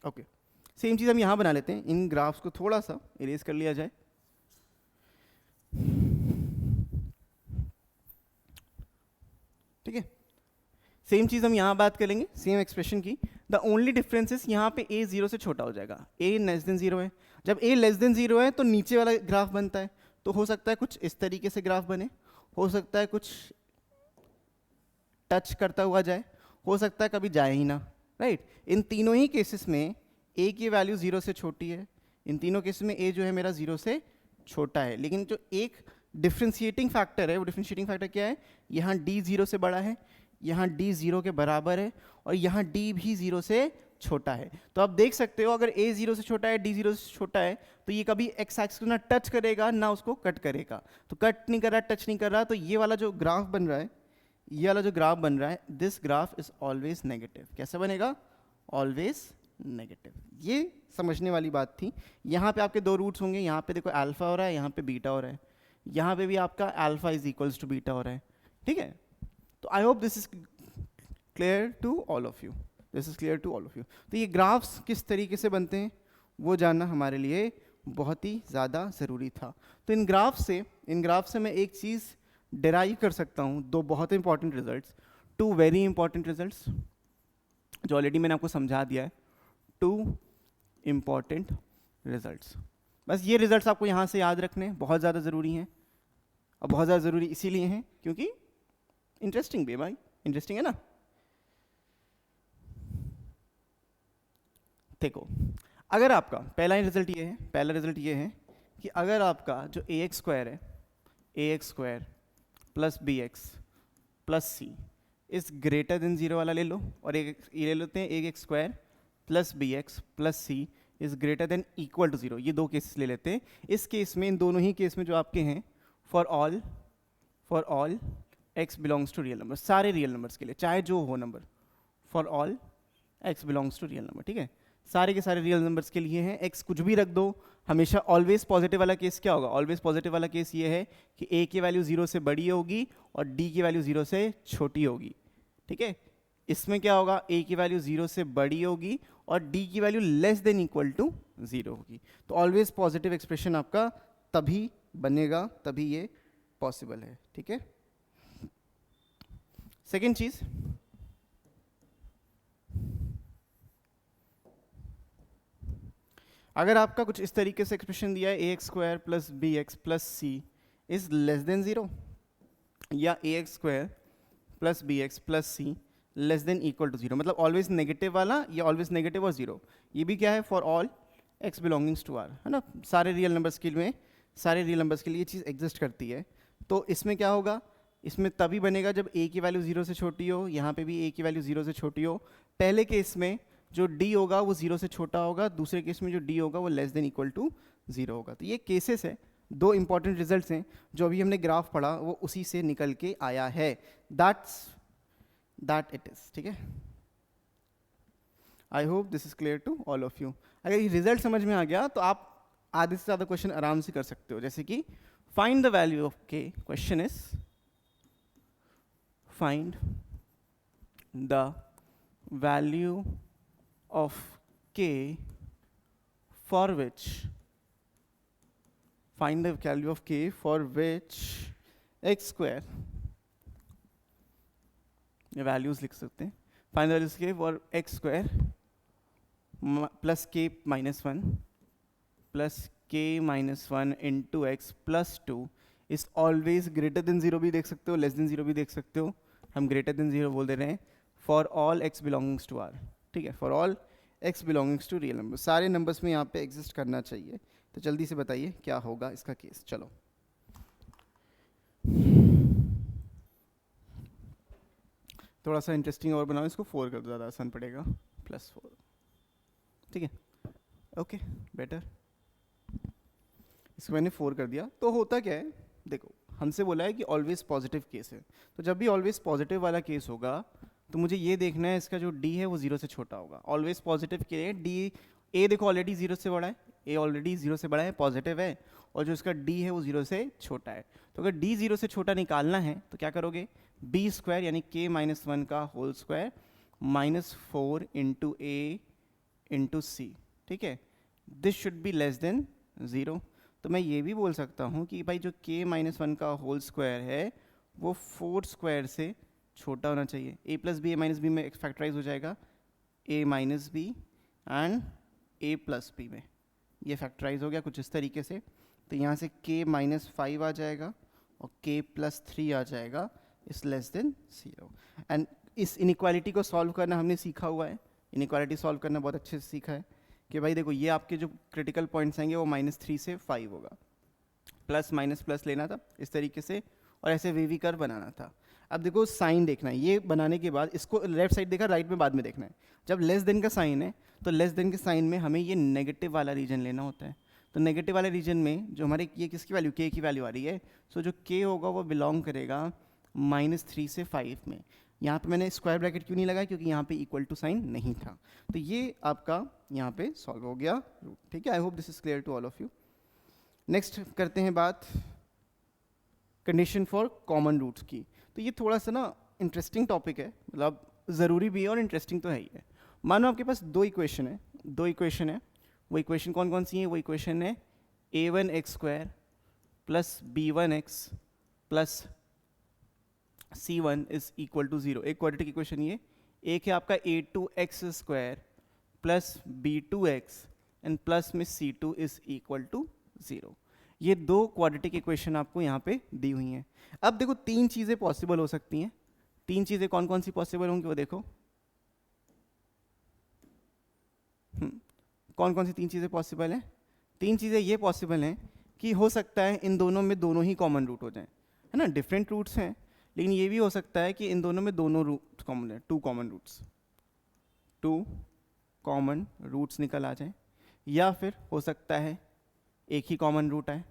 ओके, सेम चीज़ हम यहाँ बना लेते हैं। इन ग्राफ्स को थोड़ा सा इरेज कर लिया जाए। ठीक है, सेम चीज़ हम यहाँ बात करेंगे सेम एक्सप्रेशन की। द ओनली डिफरेंस इज यहाँ पे a 0 से छोटा हो जाएगा, a लेस देन 0 है। जब a लेस देन 0 है तो नीचे वाला ग्राफ बनता है, तो हो सकता है कुछ इस तरीके से ग्राफ बने, हो सकता है कुछ टच करता हुआ जाए, हो सकता है कभी जाए ही ना, राइट। इन तीनों ही केसेस में a की वैल्यू 0 से छोटी है, इन तीनों केसेस में a जो है मेरा 0 से छोटा है। लेकिन जो एक डिफ्रेंशिएटिंग फैक्टर है, वो डिफ्रेंशिएटिंग फैक्टर क्या है, यहाँ d 0 से बड़ा है, यहाँ d 0 के बराबर है, और यहाँ d भी 0 से छोटा है। तो आप देख सकते हो अगर a 0 से छोटा है, d 0 से छोटा है, तो ये कभी x एक्सिस को ना टच करेगा ना उसको कट करेगा। तो कट नहीं कर रहा, टच नहीं कर रहा, तो ये वाला जो ग्राफ बन रहा है, ये वाला जो ग्राफ बन रहा है, this graph is always negative. कैसे बनेगा? Always negative. ये समझने वाली बात थी। यहाँ पे आपके दो रूट्स होंगे, यहाँ पे देखो अल्फा हो रहा है, यहाँ पे बीटा हो रहा है, यहाँ पे भी आपका alpha is equals to beta हो रहा है, ठीक है। तो I hope this is clear to all of you, this is clear to all of you. तो ये ग्राफ्स किस तरीके से बनते हैं वो जानना हमारे लिए बहुत ही ज़्यादा ज़रूरी था। तो इन ग्राफ से मैं एक चीज़ डिराइव कर सकता हूँ, दो बहुत important results, two very important results, जो ऑलरेडी मैंने आपको समझा दिया है, टू इंपॉर्टेंट रिजल्ट्स। बस ये रिजल्ट्स आपको यहाँ से याद रखने बहुत ज़्यादा ज़रूरी हैं, और बहुत ज़्यादा ज़रूरी इसीलिए हैं क्योंकि इंटरेस्टिंग भी है भाई, इंटरेस्टिंग है ना। देखो, अगर आपका पहला रिजल्ट ये है कि अगर आपका जो ax स्क्वायर है, ax square plus b x plus c is greater than 0 वाला ले लो, और ये ले लेते हैं x square plus b x plus c is greater than equal to 0। ये दो केसेस ले लेते हैं। इस केस में, इन दोनों ही केस में जो आपके हैं, for all x belongs to real number, सारे रियल नंबर्स के लिए चाहे जो हो number, for all x belongs to real number, ठीक है। सारे के सारे रियल नंबर्स के लिए हैं, x कुछ भी रख दो, हमेशा ऑलवेज पॉजिटिव वाला केस क्या होगा? ऑलवेज पॉजिटिव वाला केस ये है कि a की वैल्यू 0 से बड़ी होगी और d की वैल्यू 0 से छोटी होगी, ठीक है। इसमें क्या होगा? a की वैल्यू 0 से बड़ी होगी और d की value less than equal to 0 होगी। तो ऑलवेज पॉजिटिव एक्सप्रेशन आपका तभी बनेगा, तभी ये पॉसिबल है, ठीक है। सेकेंड चीज, अगर आपका कुछ इस तरीके से एक्सप्रेशन दिया है, ax square plus b x plus c is less than 0, या ax square plus b x plus c less than equal to 0, मतलब ऑलवेज नेगेटिव वाला, या ऑलवेज नेगेटिव और 0, ये भी क्या है? For all x belongings to r, है ना। सारे रियल नंबर्स के लिए, सारे रियल नंबर्स के लिए ये चीज़ एग्जिस्ट करती है। तो इसमें क्या होगा? इसमें तभी बनेगा जब a की वैल्यू 0 से छोटी हो, यहाँ पे भी a की वैल्यू 0 से छोटी हो। पहले केस में जो d होगा वो 0 से छोटा होगा, दूसरे केस में जो d होगा वो लेस देन इक्वल टू 0 होगा। तो ये केसेस है, दो इंपॉर्टेंट रिजल्ट्स हैं जो अभी हमने ग्राफ पढ़ा वो उसी से निकल के आया है। दैट इट इज, ठीक है। I hope this is clear to all of you. अगर ये रिजल्ट समझ में आ गया तो आप आधे से ज़्यादा क्वेश्चन आराम से कर सकते हो, जैसे कि find the value of k, question is find the value of k for which, find the value of k for which x square, ये वैल्यूज लिख सकते हैं, find the values k for x square plus k minus 1 plus k minus 1 into x plus 2 is always greater than 0 भी देख सकते हो, less than 0 भी देख सकते हो, हम greater than 0 बोल दे रहे हैं, for all x belongs to r, ठीक है। For all x belongings to real number, सारे नंबर्स में यहाँ पे एग्जिस्ट करना चाहिए। तो जल्दी से बताइए क्या होगा इसका केस। चलो, थोड़ा सा इंटरेस्टिंग और बनाओ, इसको 4 कर दो, ज़्यादा आसान पड़ेगा, +4, ठीक है। Okay, better. इसको मैंने 4 कर दिया। तो होता क्या है, देखो हमसे बोला है कि ऑलवेज पॉजिटिव केस है, तो जब भी ऑलवेज पॉजिटिव वाला केस होगा तो मुझे ये देखना है इसका जो d है वो 0 से छोटा होगा। ऑलवेज पॉजिटिव के लिए d, a देखो ऑलरेडी 0 से बड़ा है, a ऑलरेडी 0 से बड़ा है, पॉजिटिव है, और जो इसका d है वो 0 से छोटा है। तो अगर d 0 से छोटा निकालना है तो क्या करोगे? b स्क्वायर यानी k माइनस 1 का whole square -4 into a into c, ठीक है। This should be less than 0। तो मैं ये भी बोल सकता हूँ कि भाई जो k माइनस 1 का होल स्क्वायर है वो 4 स्क्वायर से छोटा होना चाहिए। A plus b a minus b में फैक्टराइज हो जाएगा a minus b and a plus b में, ये फैक्टराइज हो गया कुछ इस तरीके से। तो यहाँ से k माइनस 5 आ जाएगा और k प्लस 3 आ जाएगा इस लेस देन 0। एंड इस इनइक्वालिटी को सॉल्व करना हमने सीखा हुआ है, इनइक्वालिटी सॉल्व करना बहुत अच्छे से सीखा है कि भाई देखो ये आपके जो क्रिटिकल पॉइंट्स आएंगे वो -3 से 5 होगा, प्लस माइनस प्लस लेना था इस तरीके से और ऐसे वी कर्व बनाना था। अब देखो साइन देखना है, ये बनाने के बाद इसको लेफ्ट साइड देखा, राइट में बाद में देखना है। जब लेस देन का साइन है तो लेस देन के साइन में हमें ये नेगेटिव वाला रीजन लेना होता है। तो नेगेटिव वाले रीजन में जो हमारे ये किसकी वैल्यू k की वैल्यू आ रही है, सो जो k होगा वो बिलोंग करेगा -3 से 5 में। यहाँ पे मैंने स्क्वायर ब्रैकेट क्यों नहीं लगाया, क्योंकि यहाँ पे इक्वल टू साइन नहीं था। तो ये आपका यहाँ पे सॉल्व हो गया, ठीक है। I hope this is clear to all of you. Next करते हैं बात कंडीशन फॉर कॉमन रूट्स की। तो ये थोड़ा सा ना इंटरेस्टिंग टॉपिक है, मतलब ज़रूरी भी है और इंटरेस्टिंग तो है ही है। मानो आपके पास दो इक्वेशन है, वो इक्वेशन कौन कौन सी है, वो इक्वेशन है a1x² plus b1x plus c1 is equal to 0। एक क्वाड्रेटिक इक्वेशन ये। एक है आपका a2x² plus b2x and plus में c2 इज इक्वल टू 0। ये दो क्वाड्रेटिक इक्वेशन आपको यहाँ पे दी हुई हैं। अब देखो तीन चीज़ें पॉसिबल हो सकती हैं। तीन चीज़ें कौन कौन सी पॉसिबल होंगी वो देखो। कौन कौन सी तीन चीज़ें पॉसिबल हैं? तीन चीज़ें ये पॉसिबल हैं कि हो सकता है इन दोनों में दोनों ही कॉमन रूट हो जाएं, है ना। डिफरेंट रूट्स हैं, लेकिन ये भी हो सकता है कि इन दोनों में दोनों रूट कॉमन है, टू कॉमन रूट्स निकल आ जाएं। या फिर हो सकता है एक ही कॉमन रूट आए,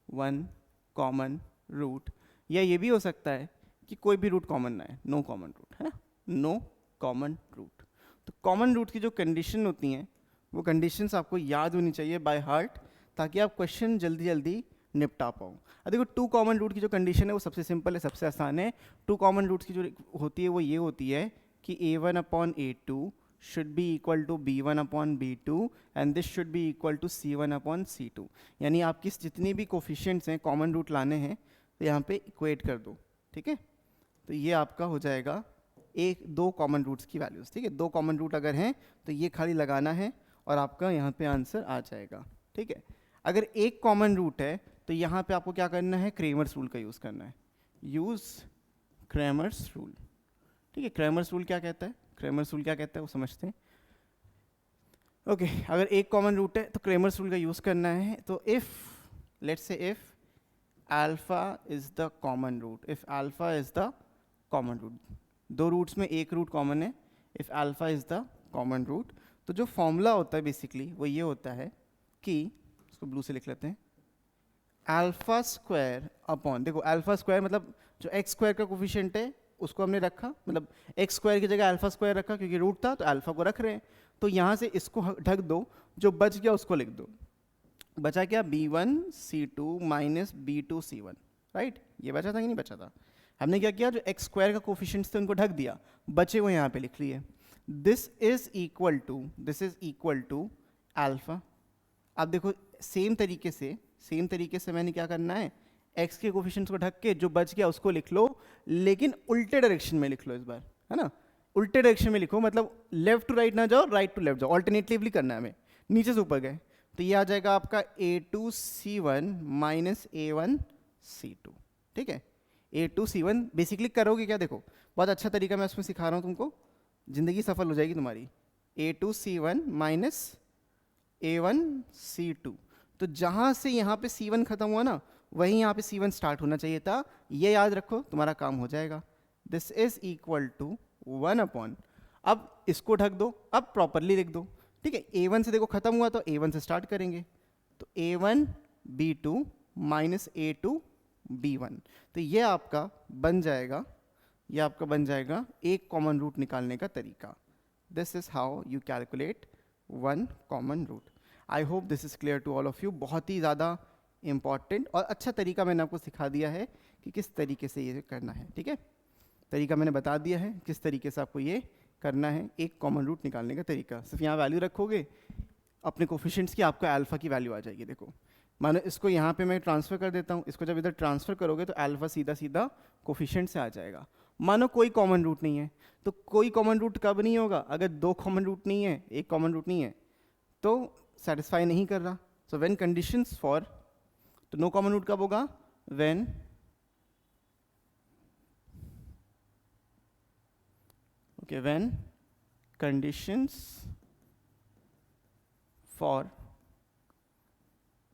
वन कॉमन रूट। या ये भी हो सकता है कि कोई भी रूट कॉमन ना आए, नो कॉमन रूट, है ना, नो कॉमन रूट। तो कॉमन रूट की जो कंडीशन होती हैं वो कंडीशंस आपको याद होनी चाहिए बाय हार्ट, ताकि आप क्वेश्चन जल्दी जल्दी निपटा पाओ। अब देखो टू कॉमन रूट की जो कंडीशन है वो सबसे सिंपल है, सबसे आसान है। टू कॉमन रूट्स की जो होती है वो ये होती है कि a1/a2 should be equal to b1/b2 and this should be equal to c1/c2। यानी आपकी जितनी भी कोफिशिएंट्स हैं कॉमन रूट लाने हैं तो यहाँ पे इक्वेट कर दो, ठीक है। तो ये आपका हो जाएगा एक दो कॉमन रूट्स की वैल्यूज़, ठीक है। दो कॉमन रूट अगर हैं तो ये खाली लगाना है और आपका यहाँ पे आंसर आ जाएगा, ठीक है। अगर एक कॉमन रूट है तो यहाँ पे आपको क्या करना है, क्रेमर्स रूल का यूज़ करना है। यूज़ क्रेमर्स रूल, ठीक है। क्रेमर्स रूल क्या कहता है, क्रेमर्स रूल क्या कहता है वो समझते हैं। ओके अगर एक कॉमन रूट है तो क्रेमर्स रूल का यूज़ करना है। तो if let's say if alpha is the common root, if alpha is the common root, दो रूट्स में एक रूट कॉमन है, if alpha is the common root, तो जो फॉर्मूला होता है बेसिकली वो ये होता है कि इसको ब्लू से लिख लेते हैं, अल्फ़ा स्क्वायर अपॉन, देखो अल्फ़ा स्क्वायर मतलब जो एक्स स्क्वायर का कोफिशिएंट है उसको हमने रखा, मतलब एक्स स्क्वायर की जगह अल्फ़ा स्क्वायर रखा क्योंकि रूट था तो अल्फ़ा को रख रहे हैं। तो यहाँ से इसको ढक दो, जो बच गया उसको लिख दो। बचा क्या, b1c2 माइनस b2c1, राइट। ये बचा था कि नहीं बचा था? हमने क्या किया, जो एक्स स्क्वायर का कोफिशिएंट्स थे उनको ढक दिया, बचे वो यहाँ पे लिख लिए। This is equal to alpha. अब देखो सेम तरीके से मैंने क्या करना है, एक्स के कोफिशिएंट्स को ढक के जो बच गया उसको लिख लो, लेकिन उल्टे डायरेक्शन में लिख लो इस बार, है ना। उल्टे डायरेक्शन में लिखो, मतलब लेफ्ट टू राइट ना जाओ, राइट टू लेफ्ट जाओ, ऑल्टरनेटिवली करना है हमें, नीचे से ऊपर गए। तो ये आ जाएगा आपका a2c1 माइनस a1c2, ठीक है। a2c1 बेसिकली करोगे क्या, देखो बहुत अच्छा तरीका मैं उसमें सिखा रहा हूँ तुमको, जिंदगी सफल हो जाएगी तुम्हारी। a2c1 माइनस a1c2, तो जहाँ से यहाँ पे c1 खत्म हुआ ना वहीं यहाँ पे c1 स्टार्ट होना चाहिए था, ये याद रखो, तुम्हारा काम हो जाएगा। दिस इज इक्वल टू 1/, अब इसको ढक दो, अब प्रॉपरली लिख दो, ठीक है। a1 से देखो खत्म हुआ तो a1 से स्टार्ट करेंगे, तो a1 b2 minus a2 b1, तो ये आपका बन जाएगा एक कॉमन रूट निकालने का तरीका। This is how you calculate one common root. I hope this is clear to all of you. बहुत ही ज़्यादा इंपॉर्टेंट और अच्छा तरीका मैंने आपको सिखा दिया है कि किस तरीके से ये करना है, ठीक है। तरीका मैंने बता दिया है किस तरीके से आपको ये करना है, एक कॉमन रूट निकालने का तरीका। सिर्फ यहाँ वैल्यू रखोगे अपने कोफिशिएंट्स की, आपको अल्फ़ा की वैल्यू आ जाएगी। देखो मानो इसको यहाँ पे मैं ट्रांसफ़र कर देता हूँ, इसको जब इधर ट्रांसफ़र करोगे तो अल्फ़ा सीधा सीधा कोफिशिएंट से आ जाएगा। मानो कोई कॉमन रूट नहीं है, तो कोई कॉमन रूट कब नहीं होगा? अगर दो कॉमन रूट नहीं है, एक कॉमन रूट नहीं है, तो सेटिस्फाई नहीं कर रहा. सो व्हेन कंडीशंस फॉर, तो नो कॉमन रूट कब होगा? When when conditions for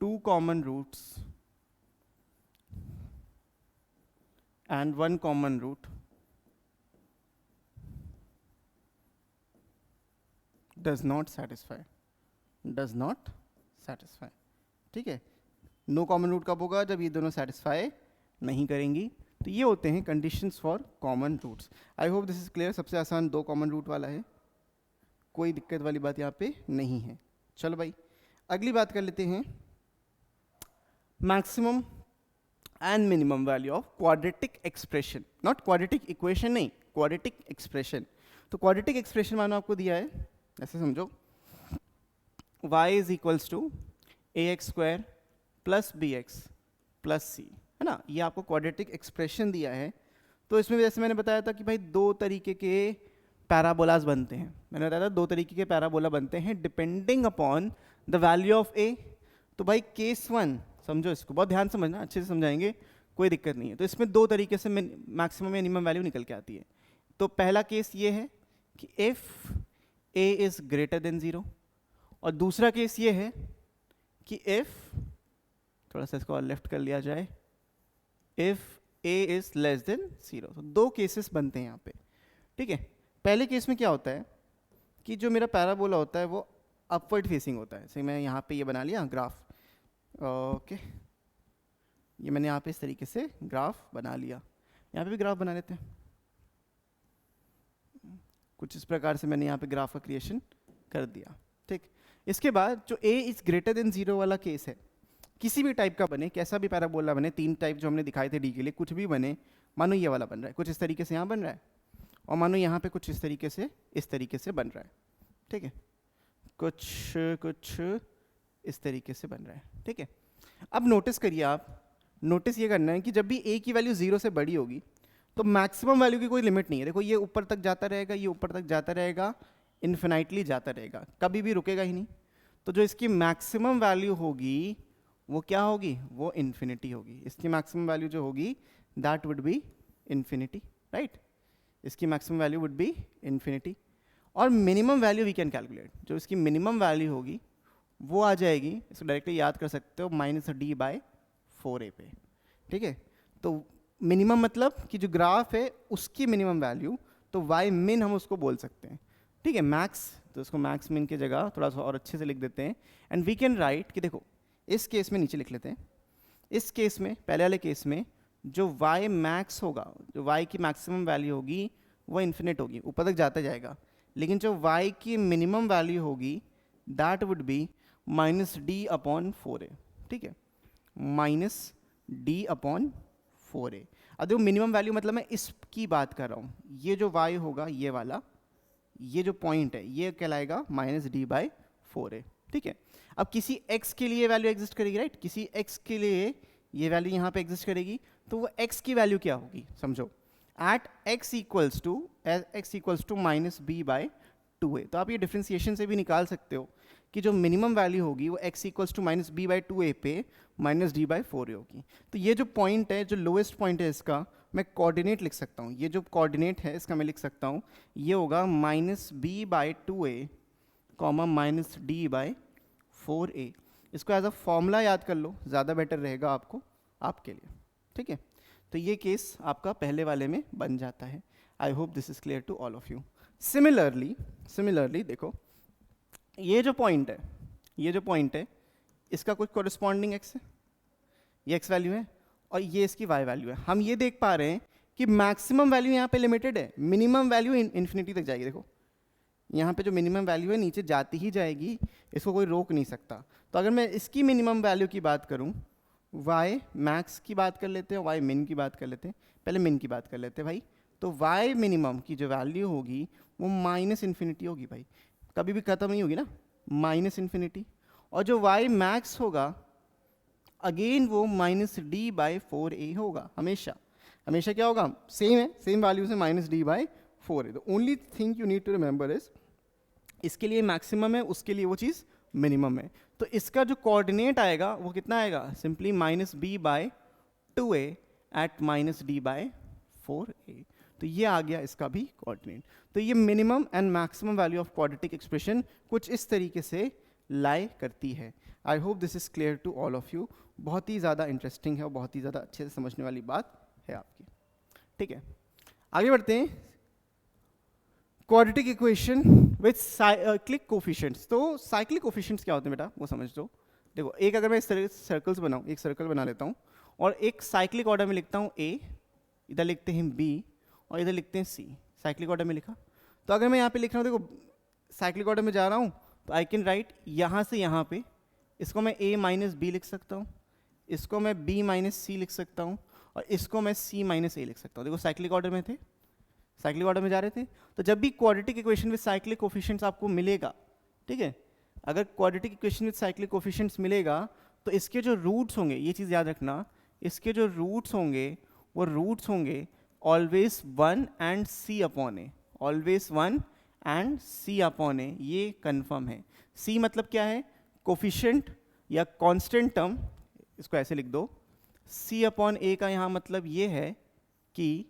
two common roots and one common root does not satisfy. ठीक है, नो कॉमन रूट कब होगा? जब ये दोनों सेटिस्फाई नहीं करेंगी. तो ये होते हैं conditions for common roots. I hope this is clear. सबसे आसान दो कॉमन रूट वाला है, कोई दिक्कत वाली बात यहाँ पे नहीं है. चलो भाई अगली बात कर लेते हैं, maximum and minimum value of quadratic expression. Not quadratic equation नहीं, क्वाड्रेटिक एक्सप्रेशन. तो क्वाड्रेटिक एक्सप्रेशन मानो आपको दिया है, ऐसे समझो, y is equals to ax² plus bx plus c, है ना. ये आपको क्वाड्रेटिक एक्सप्रेशन दिया है. तो इसमें जैसे मैंने बताया था कि भाई दो तरीके के पैराबोलाज बनते हैं. मैंने बताया था दो तरीके के पैराबोला बनते हैं depending upon the value of a. तो भाई केस 1 समझो, इसको बहुत ध्यान समझना, अच्छे से समझाएंगे, कोई दिक्कत नहीं है. तो इसमें दो तरीके से मैक्सिमम या मिनिमम वैल्यू निकल के आती है. तो पहला केस ये है कि if a is greater than 0, और दूसरा केस ये है कि इफ, थोड़ा सा इसको और लेफ्ट कर लिया जाए, if a is less than 0. तो दो केसेस बनते हैं यहाँ पे. ठीक है, पहले केस में क्या होता है कि जो मेरा पैराबोला होता है वो अपवर्ड फेसिंग होता है. जैसे मैं यहाँ पे ये बना लिया ग्राफ, ओके, ये मैंने यहाँ पे इस तरीके से ग्राफ बना लिया. यहाँ पे भी ग्राफ बना लेते हैं, कुछ इस प्रकार से मैंने यहाँ पे ग्राफ का क्रिएशन कर दिया. ठीक, इसके बाद जो a इज ग्रेटर देन 0 वाला केस है, किसी भी टाइप का बने, कैसा भी पैराबोला बने, तीन टाइप जो हमने दिखाए थे d के लिए, कुछ भी बने, मानो ये वाला बन रहा है कुछ इस तरीके से यहाँ बन रहा है, और मानो यहाँ पे कुछ इस तरीके से बन रहा है. ठीक है, कुछ इस तरीके से बन रहा है. ठीक है, अब नोटिस करिए, आप नोटिस ये करना है कि जब भी a की वैल्यू 0 से बड़ी होगी तो मैक्सिमम वैल्यू की कोई लिमिट नहीं है. देखो ये ऊपर तक जाता रहेगा, ये ऊपर तक जाता रहेगा, इन्फिनाइटली जाता रहेगा, कभी भी रुकेगा ही नहीं. तो जो इसकी मैक्सिमम वैल्यू होगी वो क्या होगी? वो इन्फिनिटी होगी. इसकी मैक्सिमम वैल्यू जो होगी that would be infinity, right. इसकी maximum value would be infinity. और minimum value we can calculate, जो इसकी मिनिमम वैल्यू होगी वो आ जाएगी, इसको डायरेक्टली याद कर सकते हो, -d/4a पे. ठीक है, तो मिनिमम मतलब कि जो ग्राफ है उसकी मिनिमम वैल्यू, तो y min हम उसको बोल सकते हैं. ठीक है, मैक्स, तो उसको मैक्स मिन की जगह थोड़ा सा और अच्छे से लिख देते हैं. एंड वी कैन राइट कि देखो इस केस में नीचे लिख लेते हैं, इस केस में, पहले वाले केस में जो y मैक्स होगा, जो y की मैक्सिमम वैल्यू होगी वो इन्फिनिट होगी, ऊपर तक जाता जाएगा. लेकिन जो y की मिनिमम वैल्यू होगी दैट वुड बी -d/4a. ठीक है, -d/4a. अब देखो मिनिमम वैल्यू मतलब मैं इसकी बात कर रहा हूँ, ये जो y होगा, ये वाला, ये जो पॉइंट है ये कहलाएगा -d/4a. ठीक है, अब किसी x के लिए वैल्यू एग्जिस्ट करेगी, राइट. किसी x के लिए ये वैल्यू यहाँ पे एग्जिस्ट करेगी, तो वो x की वैल्यू क्या होगी? समझो, eight x equals to -b/2a. तो आप ये डिफ्रेंसिएशन से भी निकाल सकते हो कि जो मिनिमम वैल्यू होगी वो x इक्वल्स टू -b/2a पे -d/4a होगी. तो ये जो पॉइंट है, जो लोएस्ट पॉइंट है, इसका मैं कोऑर्डिनेट लिख सकता हूँ. ये जो कोऑर्डिनेट है इसका मैं लिख सकता हूँ, ये होगा -b/2a, -d/4a. इसको एज अ फॉर्मूला याद कर लो, ज़्यादा बेटर रहेगा आपके लिए. ठीक है, तो ये केस आपका पहले वाले में बन जाता है. I hope this is clear to all of you. Similarly देखो, ये जो पॉइंट है, इसका कुछ कोरिस्पॉन्डिंग x है, ये x वैल्यू है, और ये इसकी y वैल्यू है. हम ये देख पा रहे हैं कि मैक्सिमम वैल्यू यहाँ पे लिमिटेड है, मिनिमम वैल्यू इन्फिनिटी तक जाएगी. देखो यहाँ पे जो मिनिमम वैल्यू है नीचे जाती ही जाएगी, इसको कोई रोक नहीं सकता. तो अगर मैं इसकी मिनिमम वैल्यू की बात करूँ, y मैक्स की बात कर लेते हैं, y मिन की बात कर लेते हैं, पहले मिन की बात कर लेते हैं भाई. तो y मिनिमम की जो वैल्यू होगी वो -इन्फिनिटी होगी भाई, कभी भी खत्म नहीं होगी ना, -इन्फिनिटी. और जो y मैक्स होगा अगेन वो -d/4a होगा हमेशा. हमेशा क्या होगा, सेम है, सेम वैल्यू से माइनस डी बाई 4 है। The only thing you need to remember is इसके लिए मैक्सिमम है, उसके लिए वो चीज़ मिनिमम है। तो इसका जो कोऑर्डिनेट आएगा वो कितना आएगा, simply minus b by 2a at minus D by 4a। तो ये आ गया इसका भी कोऑर्डिनेट। तो ये minimum and maximum value of quadratic expression कुछ इस तरीके से लाई करती है। I hope this is clear to all of you. बहुत ही ज़्यादा इंटरेस्टिंग है और बहुत ही ज़्यादा अच्छे से समझने वाली बात है आपकी। ठीक है, आगे बढ़ते हैं। Quadratic equation with cyclic coefficients. तो साइक्लिक कोफिशिएंट्स क्या होते हैं बेटा, वो समझ लो। देखो, एक अगर मैं इस तरह से सर्कल्स बनाऊँ, एक सर्कल बना लेता हूँ और एक साइक्लिक ऑर्डर में लिखता हूँ a, इधर लिखते हैं b और इधर लिखते हैं c। साइक्लिक ऑर्डर में लिखा। तो अगर मैं यहाँ पे लिख रहा हूँ, देखो साइक्लिक ऑर्डर में जा रहा हूँ, तो आई कैन राइट यहाँ से यहाँ पे, इसको मैं a माइनस बी लिख सकता हूँ, इसको मैं b माइनस सी लिख सकता हूँ और इसको मैं c माइनस ए लिख सकता हूँ। देखो साइक्लिक ऑर्डर में थे, साइक्लिक ऑर्डर में जा रहे थे। तो जब भी quadratic equation with cyclic coefficients आपको मिलेगा, ठीक है, अगर quadratic equation with cyclic coefficients मिलेगा तो इसके जो रूट्स होंगे, ये चीज़ याद रखना, इसके जो रूट्स होंगे वो रूट्स होंगे always 1 and c upon a, always 1 and c upon a. ये कंफर्म है। c मतलब क्या है, कोफिशिएंट या कांस्टेंट टर्म, इसको ऐसे लिख दो। c अपॉन ए का यहाँ मतलब ये है कि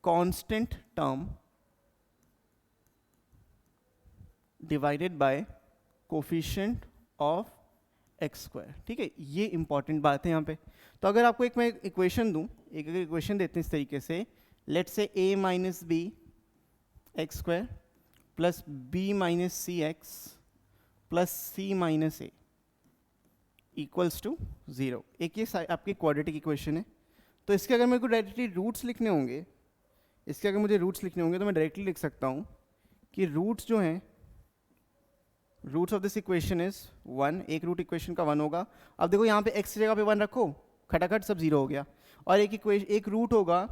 constant term divided bye coefficient of x square. ठीक है, ये इंपॉर्टेंट बात है यहाँ पे। तो अगर आपको एक मैं इक्वेशन दूं, एक अगर इक्वेशन देते हैं इस तरीके से, let's say a minus b x square plus b minus c x plus c minus a equals to 0। एक ये आपकी क्वाड्रेटिक इक्वेशन है। तो इसके अगर मेरे को डायरेक्टली रूट्स लिखने होंगे, इसके अगर मुझे रूट्स लिखने होंगे तो मैं डायरेक्टली लिख सकता हूँ कि रूट्स जो हैं, roots of this equation is 1। एक रूट इक्वेशन का 1 होगा। अब देखो यहाँ पे x की जगह पे 1 रखो, खटाखट सब 0 हो गया। और एक रूट होगा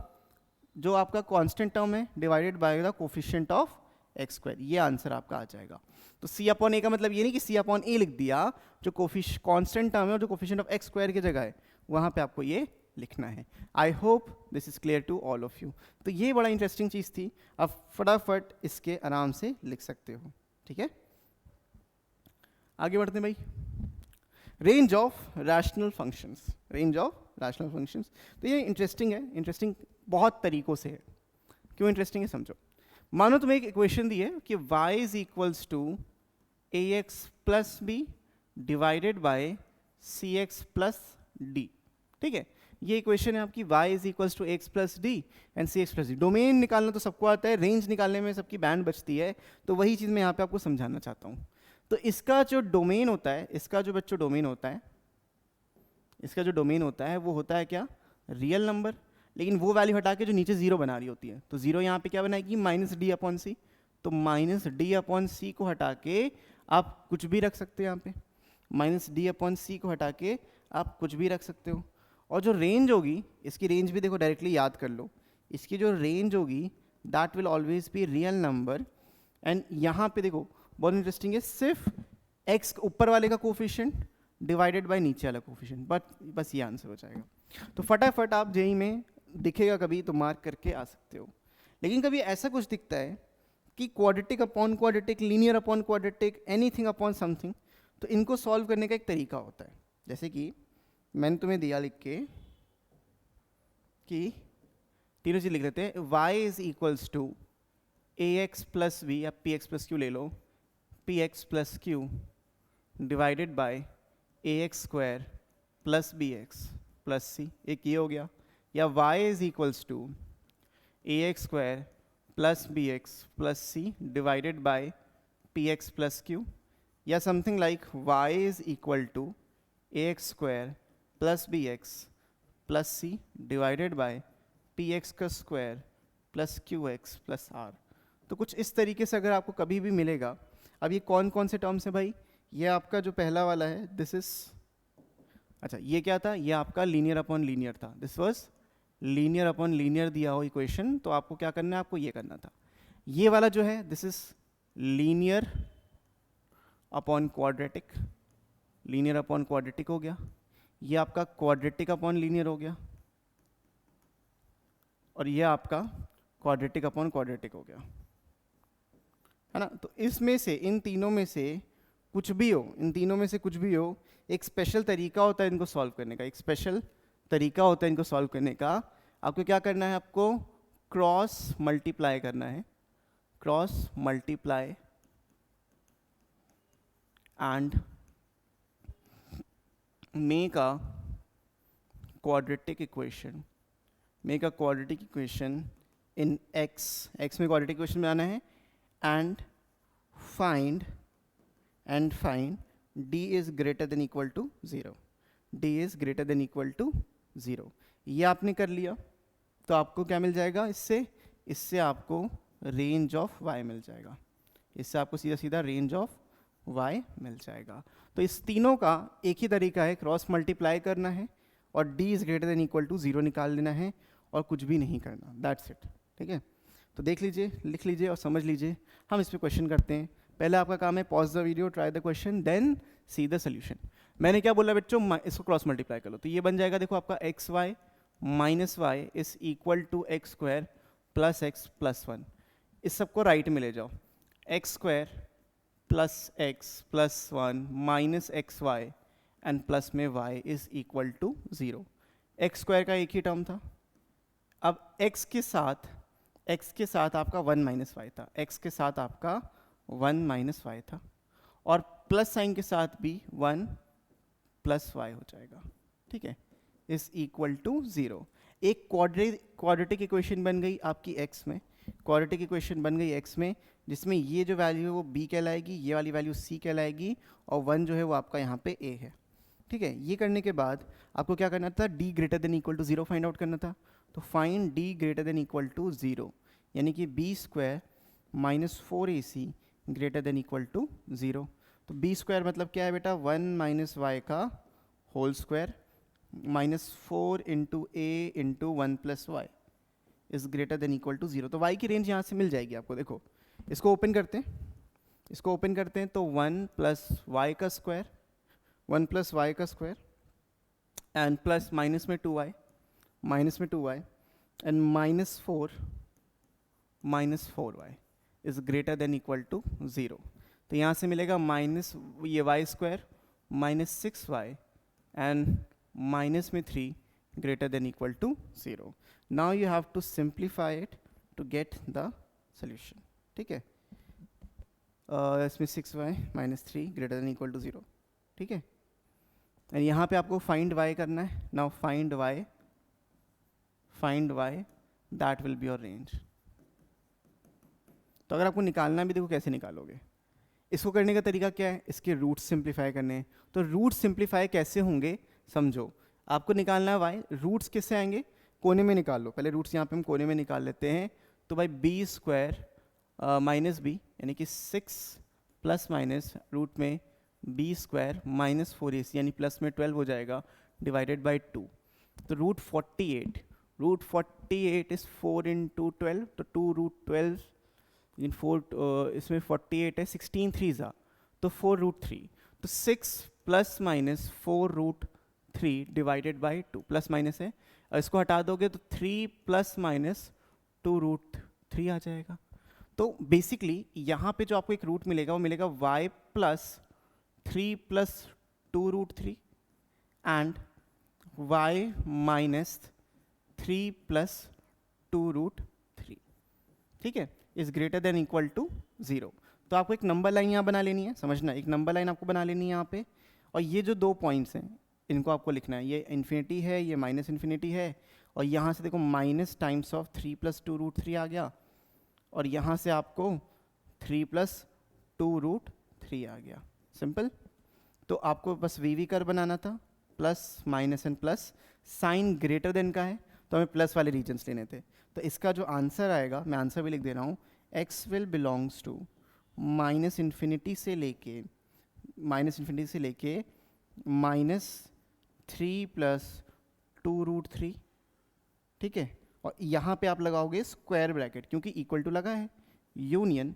जो आपका कांस्टेंट टर्म है divided by the coefficient of x square. ये आंसर आपका आ जाएगा। तो c अपॉन ए का मतलब ये नहीं कि c अपॉन ए लिख दिया, जो कांस्टेंट टर्म है और जो कोफिशिएंट ऑफ एक्स स्क्वायर की जगह है वहाँ पे आपको ये लिखना है। I hope this is clear to all of you. तो ये बड़ा इंटरेस्टिंग चीज़ थी, आप फटाफट इसके आराम से लिख सकते हो। ठीक है, आगे बढ़ते हैं भाई। Range of rational functions, range of rational functions. तो ये इंटरेस्टिंग है, इंटरेस्टिंग बहुत तरीकों से है। क्यों इंटरेस्टिंग है समझो। मानो तुम्हें एक इक्वेशन दी है कि y is equals to a x plus b divided by c x plus d. ठीक है, ये इक्वेशन है आपकी, y is equals to x plus d and c x plus d. Domain निकालना तो सबको आता है, रेंज निकालने में सबकी बैंड बचती है। तो वही चीज़ मैं यहाँ पे आपको समझाना चाहता हूँ। तो इसका जो डोमेन होता है, इसका जो बच्चों डोमेन होता है, इसका जो डोमेन होता है वो होता है क्या, रियल नंबर। लेकिन वो वैल्यू हटा के जो नीचे 0 बना रही होती है, तो 0 यहाँ पे क्या बनाएगी, माइनस डी अपॉन सी। तो माइनस डी अपॉन सी को हटा के आप कुछ भी रख सकते हो यहाँ पे, माइनस डी अपॉन सी को हटा के आप कुछ भी रख सकते हो। और जो रेंज होगी, इसकी रेंज भी देखो डायरेक्टली याद कर लो, इसकी जो रेंज होगी that will always be real number. And यहाँ पे देखो बहुत इंटरेस्टिंग है, सिर्फ x ऊपर वाले का कोफिशिएंट डिवाइडेड बाय नीचे वाला कोफिशिएंट, बस ये आंसर हो जाएगा। तो फटाफट आप जेई में दिखेगा कभी तो मार्क करके आ सकते हो। लेकिन कभी ऐसा कुछ दिखता है कि quadratic upon quadratic, linear upon quadratic, anything upon something, तो इनको सॉल्व करने का एक तरीका होता है। जैसे कि मैंने तुम्हें दिया लिख के कि तीनों चीज लिख लेते हैं, y is equals to a x plus b, या पी एक्स प्लस क्यू ले लो, p x plus q divided by a x square plus b x plus c. एक ये हो गया। या y is equals to a x square plus b x plus c divided by p x plus q. या something like y is equal to a x square plus b x plus c divided by p x का square plus q x plus r. तो कुछ इस तरीके से अगर आपको कभी भी मिलेगा। अब ये कौन कौन से टर्म्स है भाई, ये आपका जो पहला वाला है दिस इज, अच्छा ये क्या था, ये आपका लीनियर अपॉन लीनियर था, this was linear upon linear दिया हो इक्वेशन। तो आपको क्या करना है, आपको ये करना था। ये वाला जो है this is linear upon quadratic, linear upon quadratic हो गया। ये आपका क्वाड्रेटिक अपॉन लीनियर हो गया। और ये आपका क्वाड्रेटिक अपॉन क्वाड्रेटिक हो गया, है ना। तो इसमें से इन तीनों में से कुछ भी हो, इन तीनों में से कुछ भी हो, एक स्पेशल तरीका होता है इनको सॉल्व करने का, एक स्पेशल तरीका होता है इनको सॉल्व करने का। आपको क्या करना है, आपको क्रॉस मल्टीप्लाई करना है, cross multiply and make a quadratic equation, make a quadratic equation in x में quadratic equation बनाना है, and find d is greater than equal to 0, d is greater than equal to 0। ये आपने कर लिया तो आपको क्या मिल जाएगा, इससे आपको रेंज ऑफ y मिल जाएगा, इससे आपको सीधा सीधा रेंज ऑफ y मिल जाएगा। तो इस तीनों का एक ही तरीका है, क्रॉस मल्टीप्लाई करना है और d is greater than equal to 0 निकाल लेना है और कुछ भी नहीं करना, दैट्स इट। ठीक है, तो देख लीजिए, लिख लीजिए और समझ लीजिए। हम इस पर क्वेश्चन करते हैं। पहले आपका काम है pause the video, try the question, then see the solution. मैंने क्या बोला बच्चों, इसको क्रॉस मल्टीप्लाई कर लो तो ये बन जाएगा, देखो आपका x y minus y is equal to x square plus x plus 1। इस सबको राइट में ले जाओ, x square plus x plus 1 minus x y and plus में y is equal to 0। X square का एक ही टर्म था, अब x के साथ आपका 1 माइनस वाई था, x के साथ आपका 1 माइनस वाई था, और प्लस साइन के साथ भी 1 प्लस वाई हो जाएगा। ठीक है, इज इक्वल टू 0। एक क्वाड्रेटिक इक्वेशन बन गई आपकी x में, क्वाड्रेटिक इक्वेशन बन गई x में, जिसमें ये जो वैल्यू है वो b कहलाएगी, ये वाली वैल्यू c कहलाएगी, और 1 जो है वो आपका यहाँ पे a है। ठीक है, ये करने के बाद आपको क्या करना था, d greater than equal to 0 find out करना था। तो find d greater than equal to 0, यानी कि b square minus 4ac greater than equal to 0। तो b स्क्वायर मतलब क्या है बेटा, 1 माइनस वाई का whole square minus 4 into a into 1 plus y is greater than equal to 0। तो y की रेंज यहाँ से मिल जाएगी आपको। देखो इसको ओपन करते हैं, तो 1 प्लस वाई का स्क्वायर, 1 प्लस वाई का स्क्वायर एंड प्लस माइनस में 2y and minus 4y is greater than equal to 0। तो यहाँ से मिलेगा माइनस ये y square minus 6y and minus में 3 greater than equal to 0। Now you have to simplify it to get the solution. ठीक है, इसमें 6y minus 3 greater than equal to 0। ठीक है, एंड यहाँ पे आपको फाइंड y करना है। Now find y that will be your range. तो अगर आपको निकालना भी, देखो कैसे निकालोगे, इसको करने का तरीका क्या है, इसके रूट्स सिंप्लीफाई करने हैं। तो रूट्स सिंप्लीफाई कैसे होंगे समझो, आपको निकालना है y, रूट्स किससे आएंगे, कोने में निकाल लो। पहले रूट्स यहाँ पे हम कोने में निकाल लेते हैं। तो भाई b स्क्वायर माइनस बी यानी कि 6 प्लस माइनस रूट में b स्क्वायर माइनस 4ac यानी प्लस में 12 हो जाएगा डिवाइडेड बाई 2। तो रूट 48 इज 4 इंटू 12, तो 2 रूट 12 इन 4 इसमें 48 है, 16 3 ज़ा तो 4 रूट 3। तो 6 plus minus 4 root 3 divided by 2, plus minus है, और इसको हटा दोगे तो 3 प्लस माइनस 2 रूट 3 आ जाएगा। तो बेसिकली यहाँ पे जो आपको एक रूट मिलेगा वो मिलेगा y plus 3 plus 2 root 3 and y minus 3 plus 2 root 3। ठीक है, is greater than equal to 0। तो आपको एक नंबर लाइन यहाँ बना लेनी है, समझना, एक नंबर लाइन आपको बना लेनी है यहाँ पे, और ये जो 2 पॉइंट्स हैं इनको आपको लिखना है, ये इन्फिनिटी है, ये माइनस इन्फिनिटी है, और यहाँ से देखो minus times of 3 plus 2 root 3 आ गया, और यहाँ से आपको 3 प्लस 2 रूट 3 आ गया। सिंपल। तो आपको बस वी कर बनाना था, plus minus and plus, sign greater than का है तो हमें प्लस वाले रीजन्स लेने थे। तो इसका जो आंसर आएगा, मैं आंसर भी लिख दे रहा हूँ, x will belongs to minus infinity से लेके माइनस 3 प्लस 2 रूट 3। ठीक है, और यहाँ पे आप लगाओगे स्क्वायर ब्रैकेट क्योंकि इक्वल टू लगा है, यूनियन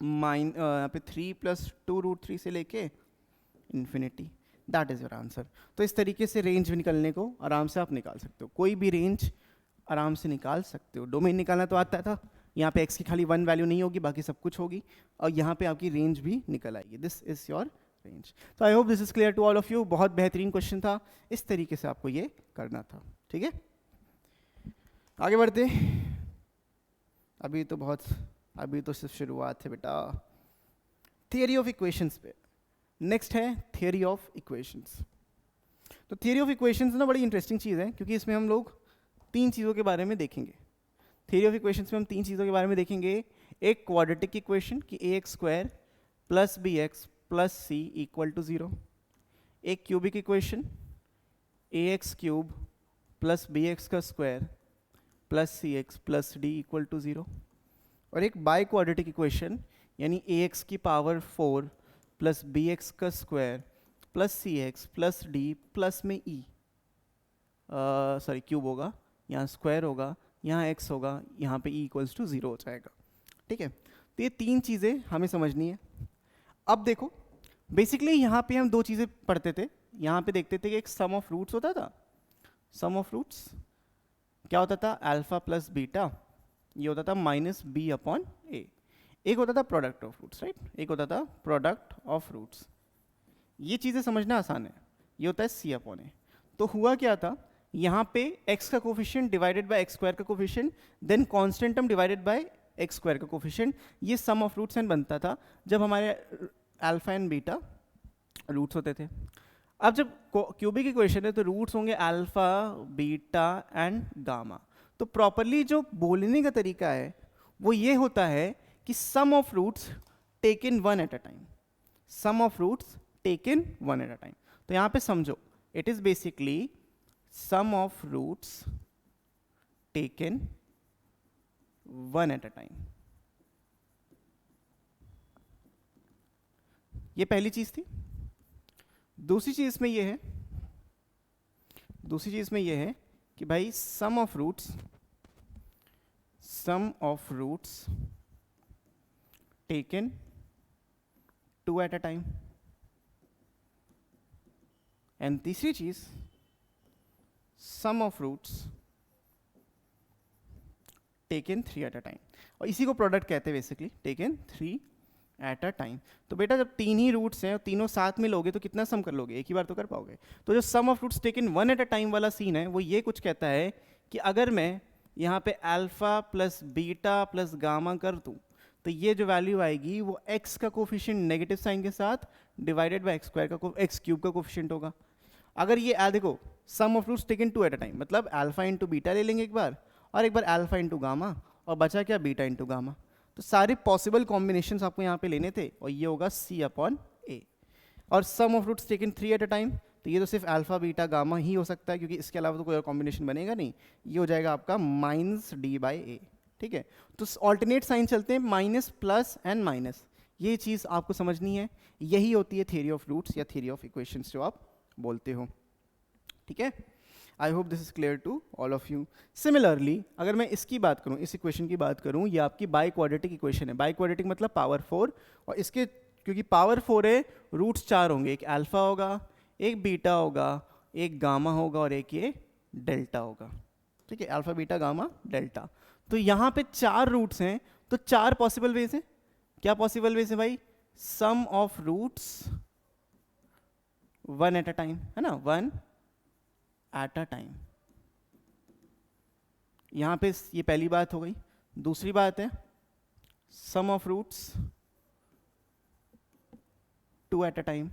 यहाँ पे 3 प्लस 2 रूट 3 से लेके infinity, that is your answer. तो इस तरीके से रेंज निकलने को आराम से आप निकाल सकते हो। कोई भी रेंज आराम से निकाल सकते हो। डोमेन निकालना तो आता था, यहाँ पे x की खाली वन वैल्यू नहीं होगी, बाकी सब कुछ होगी, और यहाँ पे आपकी रेंज भी निकल आएगी। This is your range. तो I hope this is clear to all of you. बहुत बेहतरीन क्वेश्चन था, इस तरीके से आपको ये करना था। ठीक है, आगे बढ़ते। अभी तो सिर्फ शुरुआत है बेटा। थियरी ऑफ इक्वेशंस पे नेक्स्ट है, थियरी ऑफ इक्वेशंस। तो थियरी ऑफ इक्वेशंस ना बड़ी इंटरेस्टिंग चीज़ है, क्योंकि इसमें हम लोग तीन चीज़ों के बारे में देखेंगे। थियरी ऑफ इक्वेशंस में हम तीन चीज़ों के बारे में देखेंगे। एक क्वाड्रेटिक इक्वेशन कि ax square plus b x plus c equal to 0। एक cubic equation ax cube plus b x का square plus c x plus d equal to 0। और एक बाई क्वाड्रेटिक इक्वेशन यानी ax की पावर 4 प्लस बी एक्स का square plus c x plus d plus में ई, सॉरी क्यूब होगा, यहाँ स्क्वायर होगा, यहाँ x होगा, यहाँ पे e इक्वल्स टू 0 हो जाएगा। ठीक है, तो ये तीन चीज़ें हमें समझनी है। अब देखो, बेसिकली यहाँ पे हम दो चीज़ें पढ़ते थे। यहाँ पे देखते थे कि एक सम ऑफ रूट्स होता था। सम ऑफ रूट्स क्या होता था? अल्फा प्लस बीटा, ये होता था माइनस बी अपॉन ए। एक होता था प्रोडक्ट ऑफ रूट्स, राइट, एक होता था प्रोडक्ट ऑफ रूट्स। ये चीज़ें समझना आसान है, ये होता है सी अपॉन ए। तो हुआ क्या था, यहाँ पे x का coefficient divided by x square का coefficient, then constant term divided by x square का कोफिशिएंट, ये सम ऑफ रूट्स एंड बनता था जब हमारे अल्फा एंड बीटा रूट्स होते थे। अब जब क्यूबिक इक्वेशन है तो रूट्स होंगे अल्फा बीटा एंड गामा। तो प्रॉपरली जो बोलने का तरीका है वो ये होता है कि sum of roots taken one at a time, sum of roots taken one at a time. तो यहाँ पे समझो, it is basically sum of roots taken one at a time। ये पहली चीज थी। दूसरी चीज में ये है कि भाई sum of roots taken two at a time। And तीसरी चीज sum of roots taken 3 at a time, और इसी को प्रोडक्ट कहते हैं basically, taken 3 at a time। तो बेटा जब तीन ही रूट्स हैं और तीनों साथ में लोगे तो कितना सम कर लोगे? एक ही बार तो कर पाओगे। तो जो sum of roots taken 1 at a time वाला सीन है वो ये कुछ कहता है कि अगर मैं यहाँ पे alpha plus beta plus gamma कर दूँ तो ये जो वैल्यू आएगी वो x का कोफिशिएंट नेगेटिव साइन के साथ डिवाइडेड बाय x स्क्वायर का x क्यूब का कोफिशिएंट होगा। अगर ये देखो sum of roots taken 2 at a time, मतलब अल्फा इंटू बीटा ले लेंगे एक बार, और एक बार अल्फा इंटू गामा, और बचा क्या? Beta into gamma. तो सारे पॉसिबल कॉम्बिनेशंस आपको यहाँ पे लेने थे, और ये होगा सी अपॉन ए। और sum of roots taken 3 at a time, तो ये तो सिर्फ अल्फा बीटा गामा ही हो सकता है, क्योंकि इसके अलावा तो कोई और कॉम्बिनेशन बनेगा नहीं। ये हो जाएगा आपका माइनस डी बाई ए। ठीक है, तो ऑल्टरनेट साइन चलते हैं, माइनस प्लस एंड माइनस। ये चीज़ आपको समझनी है, यही होती है थियरी ऑफ रूट्स या थियरी ऑफ इक्वेशंस जो आप बोलते हो। ठीक है, I hope this is clear to all of you. Similarly अगर मैं इसकी बात करूं, इस इक्वेशन की बात करूं, ये आपकी बाई क्वाड्रेटिक इक्वेशन है। बाई क्वाड्रेटिक मतलब पावर 4, और इसके क्योंकि पावर 4 है, रूट्स 4 होंगे, एक अल्फा होगा, एक बीटा होगा, एक गामा होगा, और एक ये डेल्टा होगा। ठीक है, अल्फा बीटा गामा डेल्टा। तो यहाँ पे 4 रूट्स हैं, तो 4 पॉसिबल वेज हैं। क्या पॉसिबल वेज है भाई? Sum of roots 1 at a time, है ना, 1 एट अ टाइम। यहां पे ये पहली बात हो गई। दूसरी बात है sum of roots 2 at a time.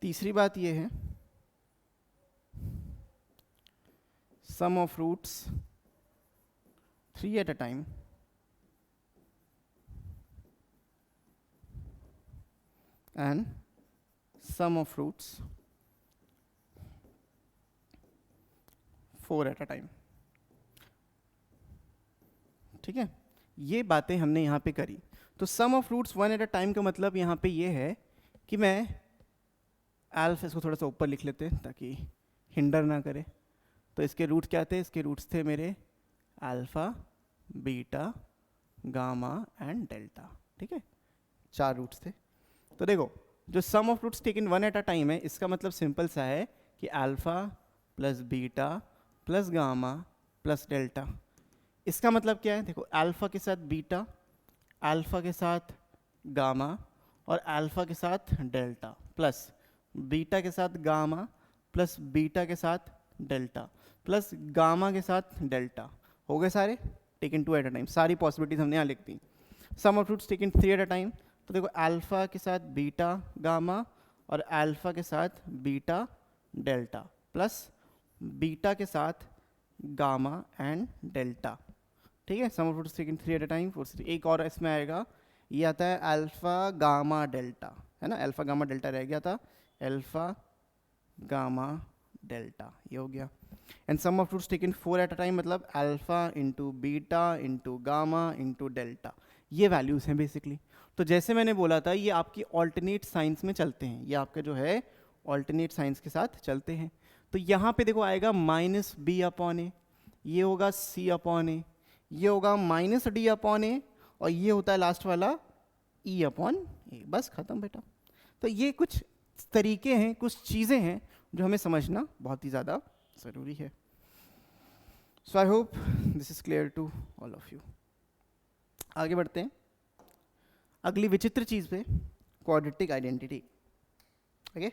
तीसरी बात ये है sum of roots 3 at a time. And sum of roots 4 at a time। ठीक है, ये बातें हमने यहाँ पे करी। तो sum of roots 1 at a time का मतलब यहाँ पे ये है कि मैं अल्फा, इसको थोड़ा सा ऊपर लिख लेते हैं ताकि हिंडर ना करे। तो इसके रूट्स क्या थे? इसके रूट्स थे मेरे alpha beta gamma and delta. ठीक है, 4 रूट्स थे। तो देखो, जो sum of roots taken 1 at a time है, इसका मतलब सिंपल सा है कि alpha plus beta plus gamma plus delta. इसका मतलब क्या है, देखो अल्फा के साथ बीटा, अल्फा के साथ गामा और अल्फा के साथ डेल्टा, प्लस बीटा के साथ गामा प्लस बीटा के साथ डेल्टा प्लस गामा के साथ डेल्टा। हो गए सारे, टेकन 2 एट अ टाइम। सारी पॉसिबिलिटीज हमने यहाँ लिख दी। Sum of roots taken 3 at a time. तो देखो अल्फा के साथ बीटा गामा और अल्फा के साथ बीटा डेल्टा प्लस बीटा के साथ गामा एंड डेल्टा। ठीक है, sum of roots taken 3 at a time. एक और इसमें आएगा, ये आता है अल्फा गामा डेल्टा, है ना, अल्फा गामा डेल्टा रह गया था, अल्फा गामा डेल्टा, ये हो गया। And sum of roots taken 4 at a time, मतलब alpha into beta into gamma into delta. ये वैल्यूज हैं बेसिकली। तो जैसे मैंने बोला था, ये आपकी ऑल्टरनेट साइंस में चलते हैं, ये आपका जो है ऑल्टरनेट साइंस के साथ चलते हैं। तो यहाँ पे देखो आएगा माइनस बी अपॉन ए, ये होगा सी अपॉन ए, ये होगा माइनस डी अपॉन ए, और ये होता है लास्ट वाला ई अपॉन ए। बस खत्म बेटा। तो ये कुछ तरीके हैं, कुछ चीज़ें हैं जो हमें समझना बहुत ही ज़्यादा ज़रूरी है। So I hope this is clear to all of you. आगे बढ़ते हैं अगली विचित्र चीज़ पे, क्वाड्रेटिक आइडेंटिटी। ओके,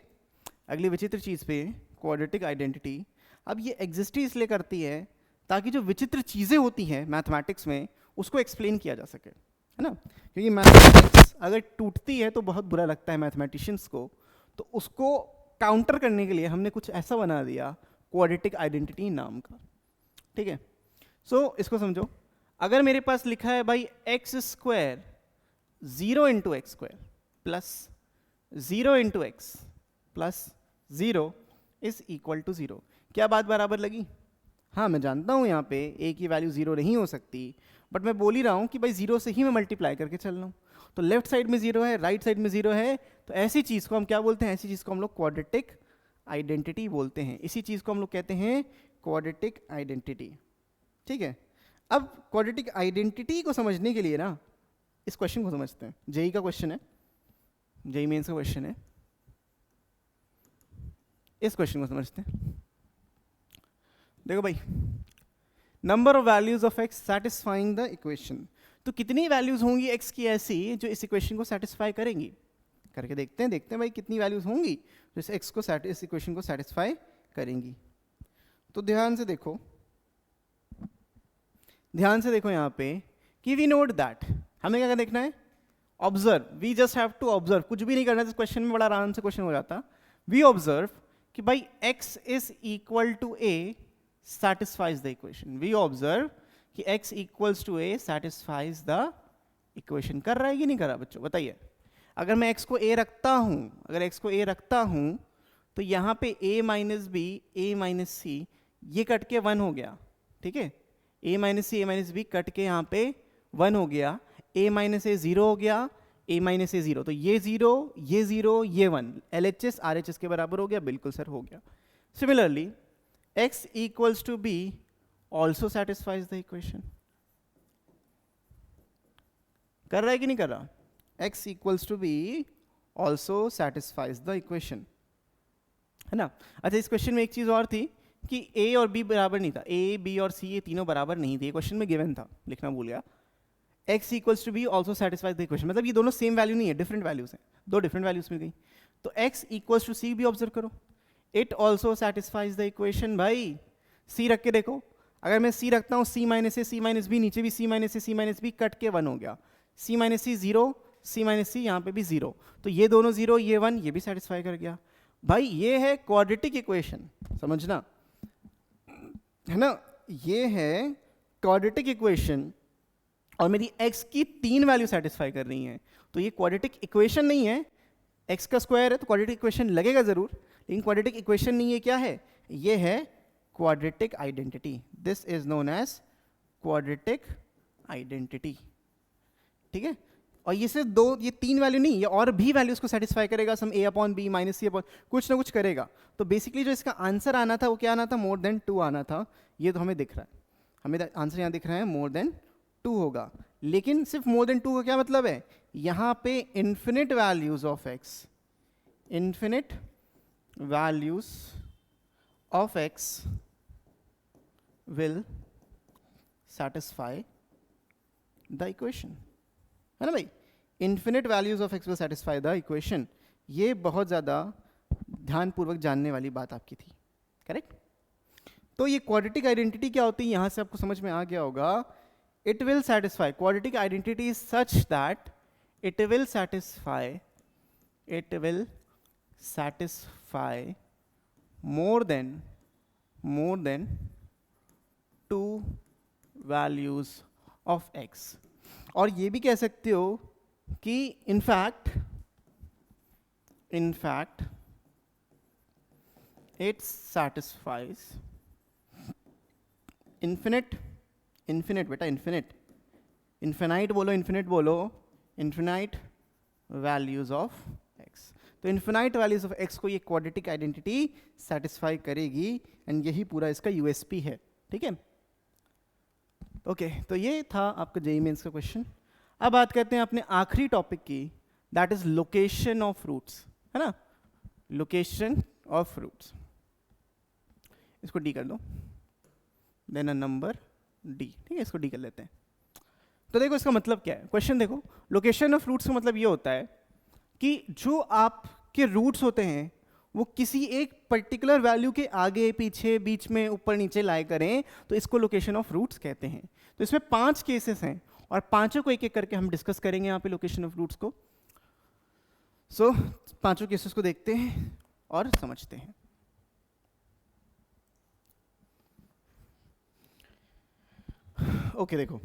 अगली विचित्र चीज़ पे क्वाड्रेटिक आइडेंटिटी। अब ये एग्जिस्ट ही इसलिए करती है ताकि जो विचित्र चीज़ें होती हैं मैथमेटिक्स में उसको एक्सप्लेन किया जा सके, है ना। क्योंकि मैथमेटिक्स अगर टूटती है तो बहुत बुरा लगता है मैथमेटिशियंस को, तो उसको काउंटर करने के लिए हमने कुछ ऐसा बना दिया क्वाड्रेटिक आइडेंटिटी नाम का। ठीक है, सो इसको समझो। अगर मेरे पास लिखा है भाई x square 0 into x square plus 0 into x plus 0 is equal to 0, क्या बात बराबर लगी? हाँ, मैं जानता हूँ यहाँ पे ए की वैल्यू 0 नहीं हो सकती, बट मैं बोल ही रहा हूँ कि भाई 0 से ही मैं मल्टीप्लाई करके चल रहा हूँ। तो लेफ्ट साइड में 0 है, राइट साइड में 0 है, तो ऐसी चीज़ को हम क्या बोलते हैं? ऐसी चीज़ को हम लोग क्वाड्रेटिक आइडेंटिटी बोलते हैं। इसी चीज़ को हम लोग कहते हैं क्वाड्रेटिक आइडेंटिटी। ठीक है, अब क्वाड्रेटिक आइडेंटिटी को समझने के लिए ना इस क्वेश्चन को समझते हैं। जेई का क्वेश्चन है, जेई मेंस का क्वेश्चन है, इस क्वेश्चन को समझते हैं। देखो भाई, number of values of x satisfying the equation. तो कितनी वैल्यूज होंगी एक्स की ऐसी जो इस इक्वेशन को सेटिस्फाई करेंगी? करके देखते हैं भाई कितनी वैल्यूज होंगी जो इस एक्स को इस इक्वेशन को सेटिस्फाई करेंगी। तो ध्यान से देखो यहाँ पे कि वी नोट दैट, हमें क्या देखना है? Observe, we just have to observe, कुछ भी नहीं करना है। इस क्वेश्चन में बड़ा आराम से क्वेश्चन हो जाता। वी ऑब्जर्व कि भाई x is equal to a satisfies the equation. We observe कि x equals to a satisfies the equation। कर रहा है कि नहीं कर रहा बच्चों, बताइए। अगर मैं x को a रखता हूं, तो यहाँ पे a minus b, a minus c, ये कट के 1 हो गया। ठीक है, a minus c, a minus b cut के यहाँ पे 1 हो गया, a माइनस ए 0 हो गया, a माइनस ए 0, तो ये 0, ये 0, ये 1, LHS RHS के बराबर हो गया। बिल्कुल सर, हो गया। Similarly x equals to b also satisfies the equation। कर रहा है कि नहीं कर रहा? x equals to b also satisfies the equation, है ना। अच्छा, इस क्वेश्चन में एक चीज और थी कि a और b बराबर नहीं था, a b और c ये तीनों बराबर नहीं थे। क्वेश्चन में गिवन था, लिखना भूल गया। x equals to b also satisfies the equation, मतलब ये दोनों सेम वैल्यू नहीं है, डिफरेंट वैल्यूज हैं, दो डिफरेंट वैल्यूज मिल गई। तो x equals to c भी ऑब्जर्व करो, it also satisfies the equation. भाई c रख के देखो, अगर मैं c रखता हूँ, c माइनस ए, c माइनस बी, नीचे भी c माइनस ए, c माइनस बी, कट के 1 हो गया, c माइनस सी 0, c माइनस सी यहाँ पे भी 0, तो ये दोनों 0, ये 1, ये भी सेटिस्फाई कर गया। भाई ये है क्वाड्रेटिक इक्वेशन, समझना है ना, ये है क्वाड्रेटिक इक्वेशन, और मेरी x की 3 वैल्यू सेटिस्फाई कर रही हैं। तो ये क्वाड्रेटिक इक्वेशन नहीं है, x का स्क्वायर है तो क्वाड्रेटिक इक्वेशन लगेगा जरूर, लेकिन क्वाड्रेटिक इक्वेशन नहीं है। क्या है? ये है quadratic identity. This is known as quadratic identity. ठीक है, और ये सिर्फ दो, ये 3 वैल्यू नहीं, ये और भी वैल्यूज को सेटिस्फाई करेगा। Sum a upon b minus c upon, कुछ ना कुछ करेगा। तो बेसिकली जो इसका आंसर आना था वो क्या आना था? मोर देन 2 आना था। ये तो हमें दिख रहा है, हमें आंसर यहाँ दिख रहा है मोर देन 2 होगा। लेकिन सिर्फ मोर देन 2 का क्या मतलब है? यहाँ पे infinite values of x, infinite values of x will satisfy the equation, है ना भाई? Infinite values of x will satisfy the equation, ये बहुत ज़्यादा ध्यानपूर्वक जानने वाली बात आपकी थी, करेक्ट? तो ये क्वाड्रेटिक आइडेंटिटी क्या होती है, यहां से आपको समझ में आ गया होगा. It will satisfy, quadratic identity is such that it will satisfy more than two values of x. और ये भी कह सकते हो कि in fact it satisfies infinite बेटा, infinite बोलो, infinite values of x. तो इन्फिनाइट वैल्यूज ऑफ x को ये क्वाड्रेटिक आइडेंटिटी सेटिस्फाई करेगी, एंड यही पूरा इसका यूएसपी है, ठीक है? ओके, तो ये था आपका जेईई मेंस का क्वेश्चन. अब बात करते हैं अपने आखिरी टॉपिक की, that is location of roots, है ना? लोकेशन ऑफ रूट्स, इसको डी कर दो, देन अ नंबर डी, ठीक है? इसको डी कर लेते हैं. तो देखो इसका मतलब क्या है, क्वेश्चन देखो. लोकेशन ऑफ रूट्स का मतलब ये होता है कि जो आपके रूट्स होते हैं वो किसी एक पर्टिकुलर वैल्यू के आगे पीछे बीच में ऊपर नीचे लाए करें, तो इसको लोकेशन ऑफ रूट्स कहते हैं. तो इसमें 5 केसेस हैं और पांचों को एक एक करके हम डिस्कस करेंगे यहाँ पे लोकेशन ऑफ रूट्स को. सो पांचों केसेस को देखते हैं और समझते हैं. ओके, देखो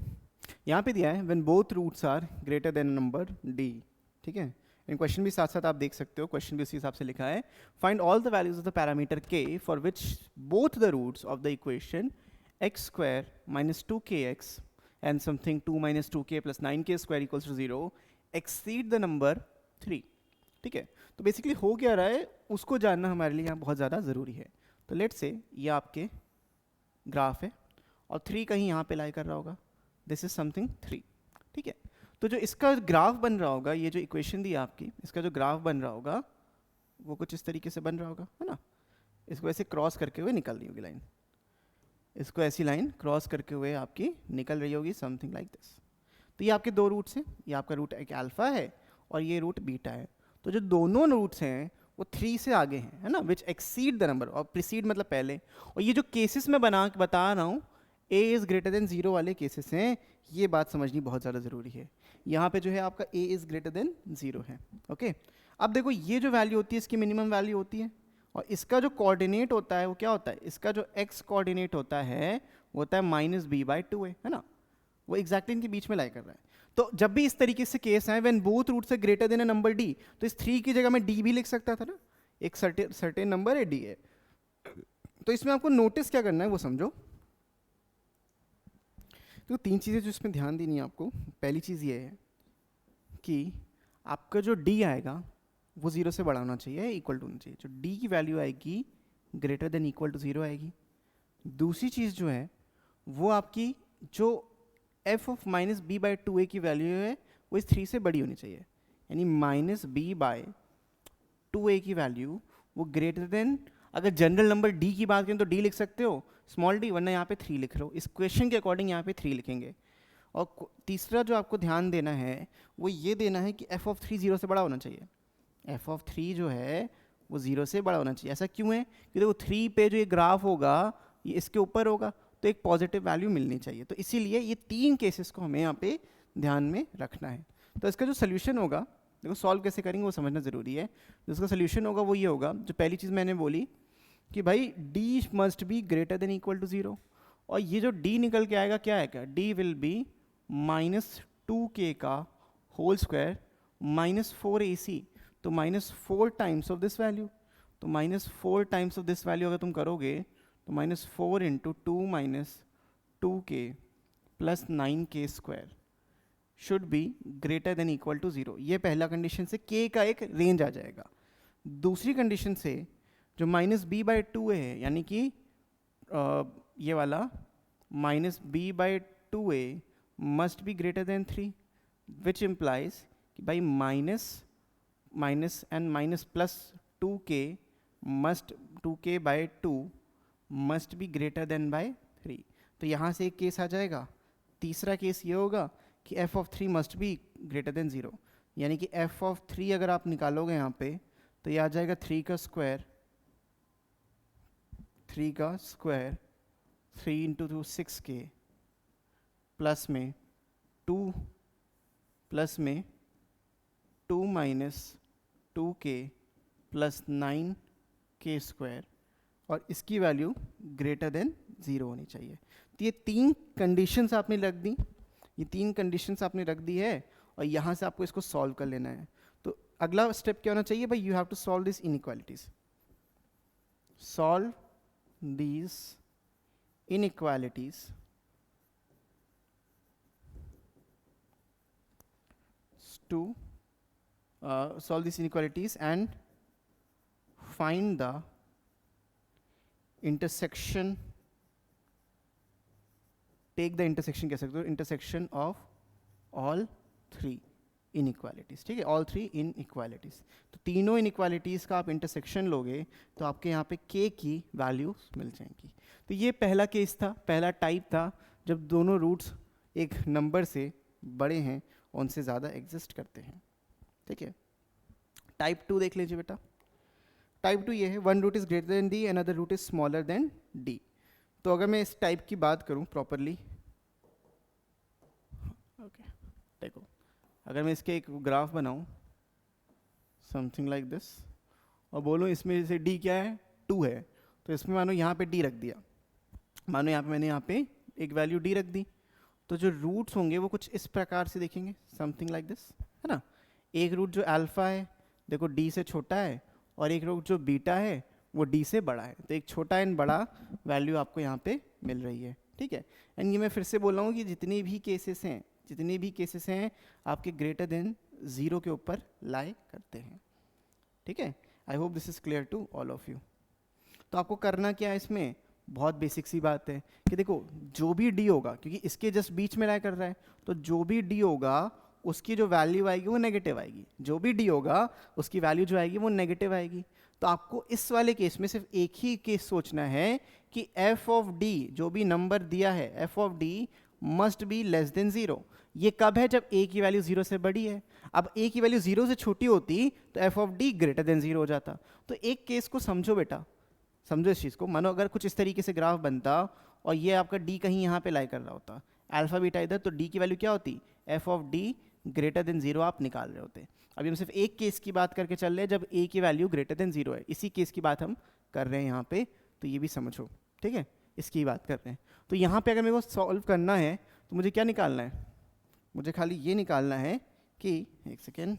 यहाँ पे दिया है when both roots are greater than number D, ठीक है? इन क्वेश्चन भी साथ साथ आप देख सकते हो, क्वेश्चन भी उसी हिसाब से लिखा है. Find all the values of the parameter k for which both the roots of the equation x square minus 2kx and something 2 minus 2k plus 9k square equals to 0 exceed the number 3, ठीक है? तो बेसिकली हो क्या रहा है उसको जानना हमारे लिए यहाँ बहुत ज़्यादा ज़रूरी है. तो लेट्स से ये आपके ग्राफ है और 3 कहीं यहाँ पे लाई कर रहा होगा, दिस इज समथिंग 3, ठीक है? तो जो इसका ग्राफ बन रहा होगा, ये जो इक्वेशन दी आपकी, इसका जो ग्राफ बन रहा होगा वो कुछ इस तरीके से बन रहा होगा, है ना? इसको ऐसे क्रॉस करके हुए निकल रही होगी लाइन, इसको ऐसी लाइन क्रॉस करके हुए आपकी निकल रही होगी, समथिंग लाइक दिस. तो ये आपके दो रूट्स हैं, ये आपका रूट एक अल्फा है और ये रूट बीटा है. तो जो दोनों रूट्स हैं वो 3 से आगे हैं, है ना? विच एक्सीड द नंबर, और प्रीसीड मतलब पहले. और ये जो केसेस मैं बता रहा हूँ a इज़ ग्रेटर देन 0 वाले केसेस हैं, ये बात समझनी बहुत ज़्यादा ज़रूरी है. यहाँ पे जो है आपका a इज़ ग्रेटर देन 0 है, ओके? अब देखो ये जो वैल्यू होती है इसकी मिनिमम वैल्यू होती है, और इसका जो कोऑर्डिनेट होता है वो क्या होता है, इसका जो x कोऑर्डिनेट होता है वो होता है -b/2a, है ना? वो एग्जैक्टली इनके बीच में लाई कर रहा है. तो जब भी इस तरीके से केस है when both roots are greater than a number d, तो इस 3 की जगह मैं d भी लिख सकता था ना, एक सर्टेन नंबर है d है. तो इसमें आपको नोटिस क्या करना है वो समझो. तो 3 चीज़ें जो इसमें ध्यान देनी है आपको. पहली चीज़ ये है कि आपका जो d आएगा वो 0 से बड़ा होना चाहिए, इक्वल टू होना चाहिए. जो d की वैल्यू आएगी ग्रेटर देन इक्वल टू 0 आएगी. दूसरी चीज़ जो है वो आपकी जो f ऑफ -b/2a की वैल्यू है वो इस 3 से बड़ी होनी चाहिए, यानी -b/2a की वैल्यू वो ग्रेटर देन, अगर जनरल नंबर d की बात करें तो d लिख सकते हो स्मॉल d, वरना यहाँ पे 3 लिख रहे हो. इस क्वेश्चन के अकॉर्डिंग यहाँ पे 3 लिखेंगे. और तीसरा जो आपको ध्यान देना है वो ये देना है कि f ऑफ 3 0 से बड़ा होना चाहिए. f ऑफ 3 जो है वो 0 से बड़ा होना चाहिए. ऐसा क्यों है? कि देखो 3 पे जो ये ग्राफ होगा ये इसके ऊपर होगा, तो एक पॉजिटिव वैल्यू मिलनी चाहिए. तो इसीलिए ये 3 केसेस को हमें यहाँ पे ध्यान में रखना है. तो इसका जो सोल्यूशन होगा, देखो सॉल्व कैसे करेंगे वो समझना ज़रूरी है. जो इसका सोल्यूशन होगा वो ये होगा, जो पहली चीज़ मैंने बोली कि भाई d must be greater than equal to 0, और ये जो d निकल के आएगा क्या आएगा, d विल बी -2k का होल स्क्वायर -4ac, तो -4 टाइम्स ऑफ दिस वैल्यू. तो -4 टाइम्स ऑफ दिस वैल्यू अगर तुम करोगे तो -4 into 2 - 2k plus 9k square should be greater than equal to 0. ये पहला कंडीशन से k का एक रेंज आ जाएगा. दूसरी कंडीशन से जो -b/2a है, यानी कि ये वाला -b/2a must be greater than 3, which implies कि भाई minus and minus plus 2k must 2k/2 must be greater than by 3। तो यहाँ से एक केस आ जाएगा। तीसरा केस ये होगा कि F of 3 must be greater than 0, यानी कि एफ ऑफ 3 अगर आप निकालोगे यहाँ पे तो ये आ जाएगा 3 का स्क्वायर, 3 इंटू 2 6k प्लस में 2 minus 2k plus 9k square, और इसकी वैल्यू ग्रेटर देन 0 होनी चाहिए। तो ये 3 कंडीशंस आपने रख दी, है, और यहाँ से आपको इसको सॉल्व कर लेना है। तो अगला स्टेप क्या होना चाहिए भाई, you have to solve this inequalities, solve these inequalities and find the intersection, take the intersection कह सकते हो, intersection of all 3 इनइक्वालिटीज। ठीक है, ऑल 3 इनइक्वालिटीज। तो तीनों इनइक्वालिटीज का आप इंटरसेक्शन लोगे तो आपके यहाँ पे k की वैल्यू मिल जाएंगी। तो ये पहला केस था, पहला टाइप था जब दोनों रूट्स एक नंबर से बड़े हैं, उनसे ज़्यादा एग्जिस्ट करते हैं। ठीक है, टाइप 2 देख लीजिए बेटा। टाइप 2 ये है, one root is greater than d, another root is smaller than d। तो अगर मैं इस टाइप की बात करूँ प्रॉपरली, ओके देखो, अगर मैं इसके एक ग्राफ बनाऊं समथिंग लाइक दिस और बोलूं इसमें जैसे d क्या है 2 है, तो इसमें मानो यहाँ पे d रख दिया, मानो यहाँ पे मैंने यहाँ पे एक वैल्यू d रख दी, तो जो रूट्स होंगे वो कुछ इस प्रकार से दिखेंगे, समथिंग लाइक दिस, है ना। एक रूट जो अल्फा है देखो d से छोटा है, और एक रूट जो बीटा है वो d से बड़ा है, तो एक छोटा एंड बड़ा वैल्यू आपको यहाँ पे मिल रही है। ठीक है, एंड ये मैं फिर से बोल रहा हूँ कि जितने भी केसेस हैं आपके ग्रेटर देन 0 के ऊपर लाई करते हैं। ठीक है, I hope this is clear to all of you. तो आपको करना क्या है, इसमें बहुत बेसिक सी बात है कि देखो जो भी d होगा, क्योंकि इसके जस्ट बीच में लाई कर रहा है, तो जो भी d होगा उसकी जो वैल्यू आएगी वो नेगेटिव आएगी, जो भी d होगा उसकी वैल्यू जो आएगी वो नेगेटिव आएगी। तो आपको इस वाले केस में सिर्फ एक ही केस सोचना है कि f ऑफ d, जो भी नंबर दिया है f of d must B less than 0। ये कब है, जब a की वैल्यू 0 से बड़ी है। अब a की वैल्यू 0 से छोटी होती तो f of d greater than 0 हो जाता। तो एक केस को समझो बेटा, समझो इस चीज़ को। मानो अगर कुछ इस तरीके से ग्राफ बनता और ये आपका d कहीं यहाँ पे लाई कर रहा होता, अल्फा बीटा इधर, तो d की वैल्यू क्या होती, f of d greater than 0 आप निकाल रहे होते। अभी हम सिर्फ एक केस की बात करके चल रहे हैं जब a की वैल्यू ग्रेटर देन 0 है, इसी केस की बात हम कर रहे हैं यहाँ पे, तो ये भी समझो। ठीक है, इसकी बात कर रहे हैं। तो यहाँ पे अगर मेरे को सॉल्व करना है तो मुझे क्या निकालना है, मुझे खाली ये निकालना है कि, एक सेकेंड,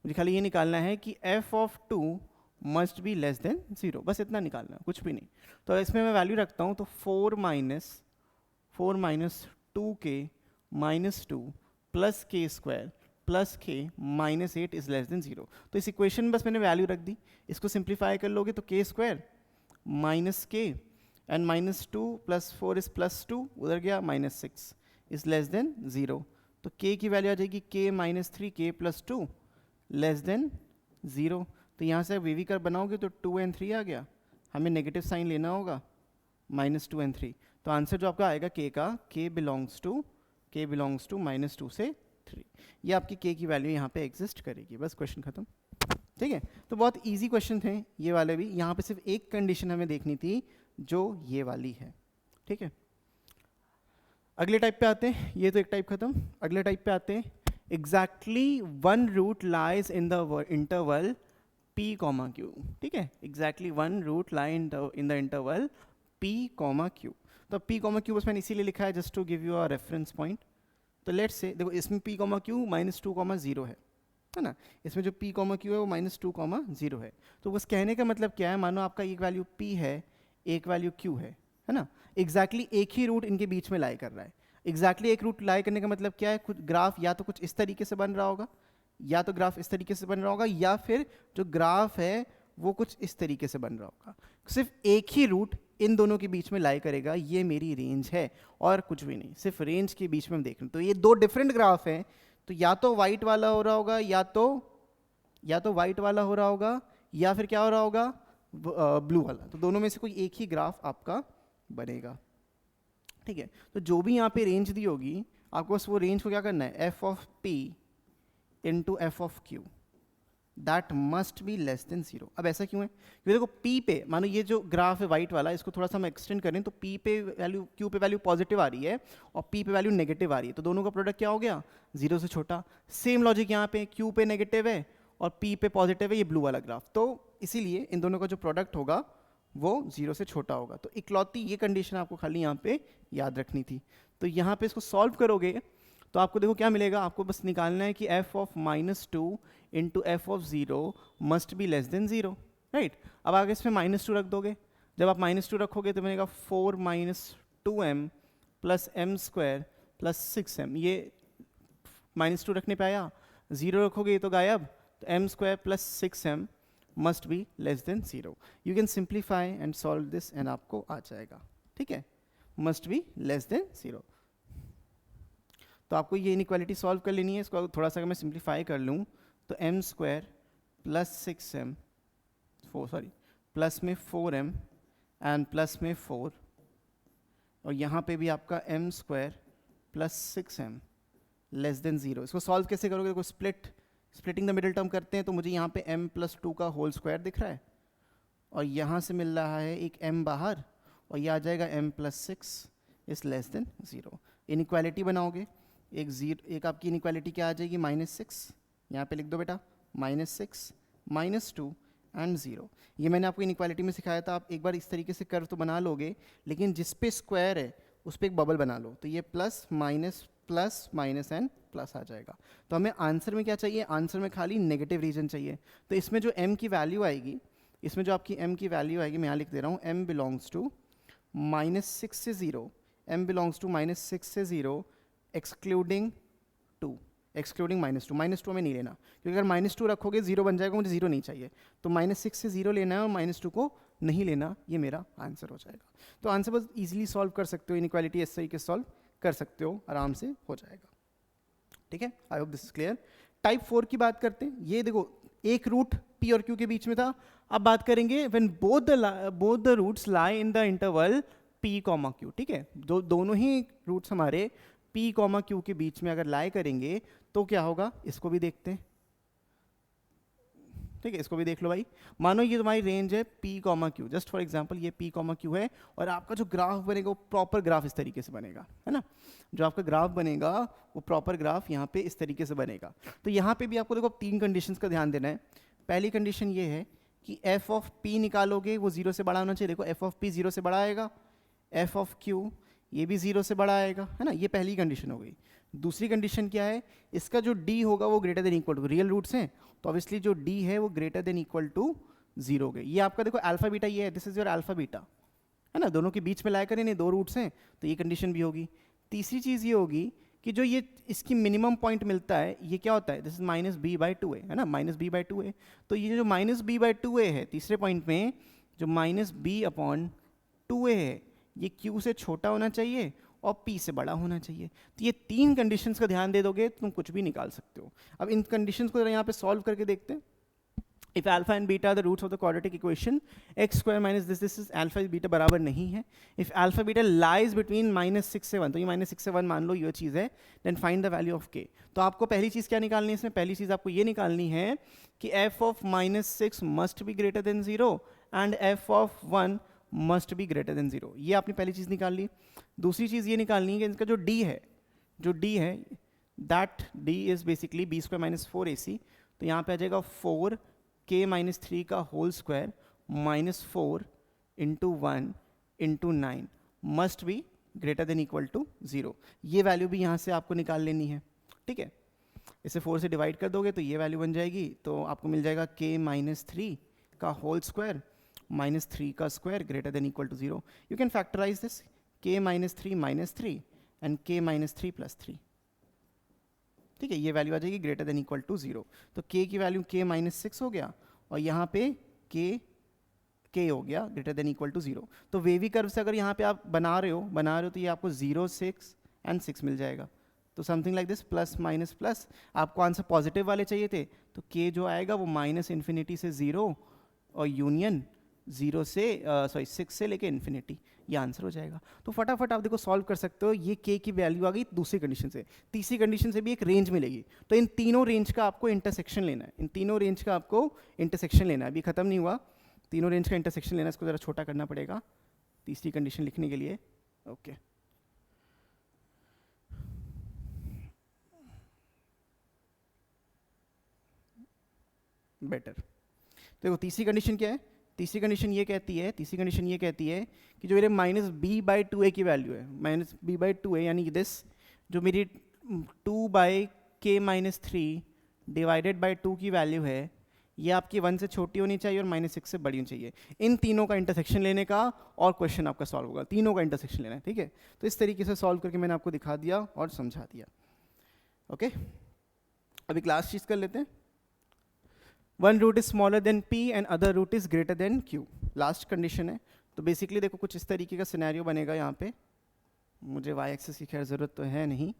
मुझे खाली ये निकालना है कि f of 2 must be less than 0, बस इतना निकालना है, कुछ भी नहीं। तो इसमें मैं वैल्यू रखता हूँ, तो 4 minus 2k minus 2 plus k square plus k minus 8 is less than 0। तो इस इक्वेशन में बस मैंने वैल्यू रख दी, इसको सिंप्लीफाई कर लोगे तो k square minus k and minus 2 plus 4 is plus 2, उधर गया माइनस 6 इज लेस देन 0। तो k की वैल्यू आ जाएगी k minus 3k plus 2 less than 0। तो यहाँ से वी कर बनाओगे तो 2 and 3 आ गया, हमें नेगेटिव साइन लेना होगा, माइनस 2 and 3। तो आंसर जो आपका आएगा k का, k बिलोंग्स टू माइनस 2 से 3। ये आपकी k की वैल्यू यहाँ पे एग्जिस्ट करेगी, बस क्वेश्चन खत्म। ठीक है, तो बहुत इजी क्वेश्चन थे ये वाले भी। यहाँ पे सिर्फ एक कंडीशन हमें देखनी थी जो ये वाली है। ठीक है, अगले टाइप पे आते हैं, ये तो एक टाइप खत्म, अगले टाइप पे आते हैं। Exactly one root lies in the interval p comma q। ठीक है, exactly one root lie in the interval p comma q। तो p कॉमा q बस मैंने इसीलिए लिखा है just to give you a reference point. तो लेट्स से देखो इसमें p comma q minus 2 comma 0 है ना, इसमें जो p कॉमा q है वो माइनस 2 कॉमा 0 है। तो बस कहने का मतलब क्या है, मानो आपका एक वैल्यू p है, एक वैल्यू q है ना, एग्जैक्टली एक ही रूट इनके बीच में लाई कर रहा है। एग्जैक्टली एक रूट लाई करने का मतलब क्या है, कुछ ग्राफ या तो कुछ इस तरीके से बन रहा होगा, या तो ग्राफ इस तरीके से बन रहा होगा, या फिर जो ग्राफ है वो कुछ इस तरीके से बन रहा होगा। सिर्फ एक ही रूट इन दोनों के बीच में लाई करेगा, ये मेरी रेंज है और कुछ भी नहीं, सिर्फ रेंज के बीच में हम देख रहे हैं। तो ये दो डिफरेंट ग्राफ हैं, तो या तो वाइट वाला हो रहा होगा, या तो वाइट वाला हो रहा होगा, या फिर क्या हो रहा होगा, ब्लू वाला, तो दोनों में से कोई एक ही ग्राफ आपका बनेगा, ठीक है। तो जो भी यहाँ पे रेंज दी होगी आपको बस वो रेंज को क्या करना है, F of P into F of Q, that must be less than zero. अब ऐसा क्यों है, क्योंकि देखो पी पे, मानो ये जो ग्राफ है वाइट वाला, इसको थोड़ा सा हम एक्सटेंड करें तो पी पे वैल्यू, क्यू पे वैल्यू पॉजिटिव आ रही है और पी पे वैल्यू नेगेटिव आ रही है, तो दोनों का प्रोडक्ट क्या हो गया, जीरो से छोटा। सेम लॉजिक यहाँ पे, क्यू पे नेगेटिव है और पी पे पॉजिटिव है, ये ब्लू वाला ग्राफ, तो इसीलिए इन दोनों का जो प्रोडक्ट होगा वो जीरो से छोटा होगा। तो इकलौती ये कंडीशन आपको खाली यहाँ पे याद रखनी थी। तो यहाँ पे इसको सॉल्व करोगे तो आपको देखो क्या मिलेगा, आपको बस निकालना है कि f of -2 into F of zero must be less than zero, right. अब आगे इसमें -2 रख दोगे, जब आप -2 रखोगे तो बनेगा 4 - 2m plus m square plus 6m, ये -2 रखने पे आया, 0 रखोगे तो गायब, तो m square plus 6m must be less than zero. You can simplify and solve this and आपको आ जाएगा, ठीक है, must be less than zero. तो आपको ये इनइक्वालिटी सॉल्व कर लेनी है, इसको थोड़ा सा अगर मैं सिंप्लीफाई कर लूँ तो m square plus 6m, plus में 4m एंड प्लस में 4, और यहाँ पे भी आपका m square plus 6m less than zero. इसको सॉल्व कैसे करोगे, देखो स्प्लिटिंग द मिडिल टर्म करते हैं, तो मुझे यहाँ पे m प्लस 2 का होल स्क्वायर दिख रहा है और यहाँ से मिल रहा है एक m बाहर और ये आ जाएगा m plus 6 is less than zero. Inequality बनाओगे, एक आपकी इनइक्वालिटी क्या आ जाएगी, -6, यहाँ पे लिख दो बेटा, -6 -2 एंड 0। ये मैंने आपको इनइक्वालिटी में सिखाया था, आप एक बार इस तरीके से कर्व तो बना लोगे, लेकिन जिस पे स्क्वायर है उस पर एक बबल बना लो, तो ये प्लस माइनस एंड प्लस आ जाएगा। तो हमें आंसर में क्या चाहिए, आंसर में खाली नेगेटिव रीजन चाहिए। तो इसमें जो m की वैल्यू आएगी, इसमें जो आपकी m की वैल्यू आएगी, मैं यहाँ लिख दे रहा हूँ, m बिलोंग्स टू -6 से 0, m बिलोंग्स टू -6 से 0 एक्सक्लूडिंग -2 हमें नहीं लेना, क्योंकि अगर -2 रखोगे 0 बन जाएगा, मुझे 0 नहीं चाहिए, तो -6 से 0 लेना है और -2 को नहीं लेना, ये मेरा आंसर हो जाएगा। तो आंसर बस इजीली सॉल्व कर सकते हो, इनइक्वालिटी इस तरीके से सॉल्व कर सकते हो, आराम से हो जाएगा, ठीक है। I hope this is clear. Type 4 की बात करते हैं, ये देखो एक रूट p और q के बीच में था। अब बात करेंगे when both the roots lie in the interval p, q, ठीक है, दोनों ही रूट्स हमारे p, q के बीच में अगर लाई करेंगे तो क्या होगा, इसको भी देखते हैं, ठीक है, इसको भी देख लो भाई। मानो ये तुम्हारी रेंज है p, q, just for example ये p, q है, और आपका जो ग्राफ बनेगा वो प्रॉपर ग्राफ इस तरीके से बनेगा, है ना, जो आपका ग्राफ बनेगा वो प्रॉपर ग्राफ यहाँ पे इस तरीके से बनेगा। तो यहाँ पे भी आपको देखो 3 कंडीशंस का ध्यान देना है। पहली कंडीशन ये है कि f ऑफ p निकालोगे वो 0 से बड़ा होना चाहिए, देखो f ऑफ p 0 से बड़ा आएगा, f ऑफ q ये भी 0 से बड़ा आएगा, है ना, ये पहली कंडीशन हो गई। दूसरी कंडीशन क्या है, इसका जो d होगा वो greater than equal to, real roots हैं तो ऑब्वियसली जो d है वो ग्रेटर देन इक्वल टू 0 हो गई। ये आपका देखो अल्फा बीटा ये है, this is your alpha beta, है ना, दोनों के बीच में लाया करें, नहीं 2 रूट्स हैं तो ये कंडीशन भी होगी। तीसरी चीज़ ये होगी कि जो ये इसकी मिनिमम पॉइंट मिलता है ये क्या होता है, दिस इज -b/2a, है ना, -b/2a, तो ये जो -b/2a है तीसरे पॉइंट में, जो -b/2a है ये q से छोटा होना चाहिए और p से बड़ा होना चाहिए। तो ये 3 कंडीशंस का ध्यान दे दोगे तो तुम कुछ भी निकाल सकते हो। अब इन कंडीशंस को यहाँ पे सॉल्व करके देखते हैं। If alpha and beta are the roots of the quadratic equation x square minus this is alpha beta बराबर नहीं है। If alpha beta lies between -6 से 1, तो ये -6 से 1 मान लो ये चीज़ है, then find the value of k। तो आपको पहली चीज़ क्या निकालनी है इसमें, पहली चीज़ आपको ये निकालनी है कि f of -6 must be greater than 0 and f of 1 must be greater than 0। ये आपने पहली चीज़ निकाल ली। दूसरी चीज़ ये निकालनी है कि इनका जो d है that d is basically b square minus 4ac, तो यहाँ पे आ जाएगा 4k-3 का whole square -4 into 1 into 9 must be greater than equal to 0। ये वैल्यू भी यहाँ से आपको निकाल लेनी है, ठीक है। इसे 4 से डिवाइड कर दोगे तो ये वैल्यू बन जाएगी, तो आपको मिल जाएगा k-3 का होल स्क्वायर -3 का square greater than equal to 0। You can factorise this k-3 and k-3 + 3, ठीक है, ये वैल्यू आ जाएगी ग्रेटर देन इक्वल टू 0। तो k की वैल्यू k-6 हो गया और यहाँ पे k हो गया ग्रेटर देन इक्वल टू 0। तो वेवी कर्व से अगर यहाँ पे आप बना रहे हो तो ये आपको 0, 6 एंड 6 मिल जाएगा। तो something like this plus minus plus, आपको आंसर पॉजिटिव वाले चाहिए थे तो k जो आएगा वो -∞ से 0 और यूनियन 0 से 6 से लेके इन्फिनिटी, ये आंसर हो जाएगा। तो फटाफट आप देखो सॉल्व कर सकते हो। ये k की वैल्यू आ गई दूसरी कंडीशन से, तीसरी कंडीशन से भी एक रेंज मिलेगी। तो इन तीनों रेंज का आपको इंटरसेक्शन लेना है, इन तीनों रेंज का आपको इंटरसेक्शन लेना है। अभी खत्म नहीं हुआ, तीनों रेंज का इंटरसेक्शन लेना है। इसको ज़रा छोटा करना पड़ेगा तीसरी कंडीशन लिखने के लिए। Okay better. देखो तीसरी कंडीशन क्या है, तीसरी कंडीशन ये कहती है कि जो मेरे -b/2a की वैल्यू है, -b/2a यानी कि दिस, जो मेरी 2/k-3 डिवाइडेड बाई 2 की वैल्यू है, ये आपकी 1 से छोटी होनी चाहिए और -6 से बड़ी होनी चाहिए। इन तीनों का इंटरसेक्शन लेने का और क्वेश्चन आपका सॉल्व होगा, तीनों का इंटरसेक्शन लेना है, ठीक है। तो इस तरीके से सॉल्व करके मैंने आपको दिखा दिया और समझा दिया। ओके अभी क्लास चीज कर लेते हैं। One root is smaller than p and other root is greater than q, last condition है। तो बेसिकली देखो कुछ इस तरीके का सिनेरियो बनेगा यहाँ पे। मुझे y एक्सिस की खैर ज़रूरत तो है नहीं।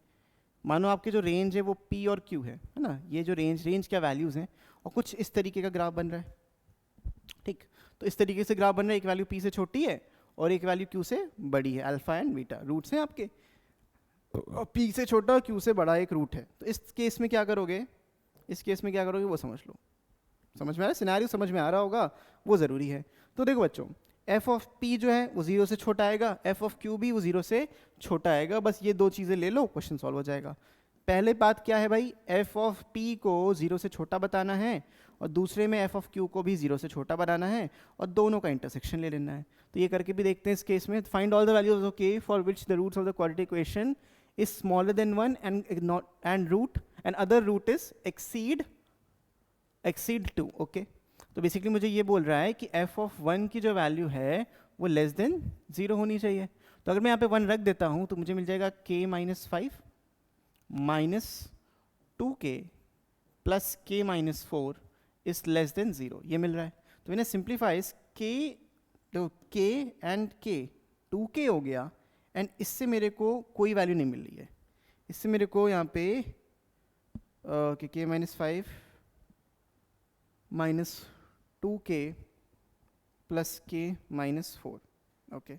मानो आपके जो रेंज है वो p और q है ना, ये जो रेंज क्या वैल्यूज़ हैं, और कुछ इस तरीके का ग्राफ बन रहा है, ठीक। तो इस तरीके से ग्राफ बन रहा है, एक वैल्यू p से छोटी है और एक वैल्यू q से बड़ी है। अल्फा एंड बीटा रूट्स हैं आपके, और p से छोटा और q से बड़ा एक रूट है। तो इस केस में क्या करोगे, इस केस में क्या करोगे वो समझ लो। समझ में आ रहा है, सिनेरियो समझ में आ रहा होगा, वो ज़रूरी है। तो देखो बच्चों, एफ ऑफ पी जो है वो 0 से छोटा आएगा, एफ ऑफ क्यू भी वो 0 से छोटा आएगा। बस ये दो चीज़ें ले लो, क्वेश्चन सॉल्व हो जाएगा। पहले बात क्या है भाई, एफ ऑफ पी को 0 से छोटा बताना है, और दूसरे में एफ ऑफ क्यू को भी 0 से छोटा बनाना है, और दोनों का इंटरसेक्शन ले लेना है। तो ये करके भी देखते हैं इस केस में। Find all the values of k for which the roots of the quadratic equation is smaller than 1 and root and other root is exceed 2। Okay तो बेसिकली मुझे ये बोल रहा है कि एफ ऑफ 1 की जो वैल्यू है वो लेस देन 0 होनी चाहिए। तो अगर मैं यहाँ पे 1 रख देता हूँ तो मुझे मिल जाएगा k-5 minus 2k plus k-4 is less than 0, ये मिल रहा है। तो मैंने सिंप्लीफाइज k, तो k एंड k 2k हो गया, एंड इससे मेरे को कोई वैल्यू नहीं मिल रही है। इससे मेरे को यहाँ पे k-5 minus 2k plus k-4। Okay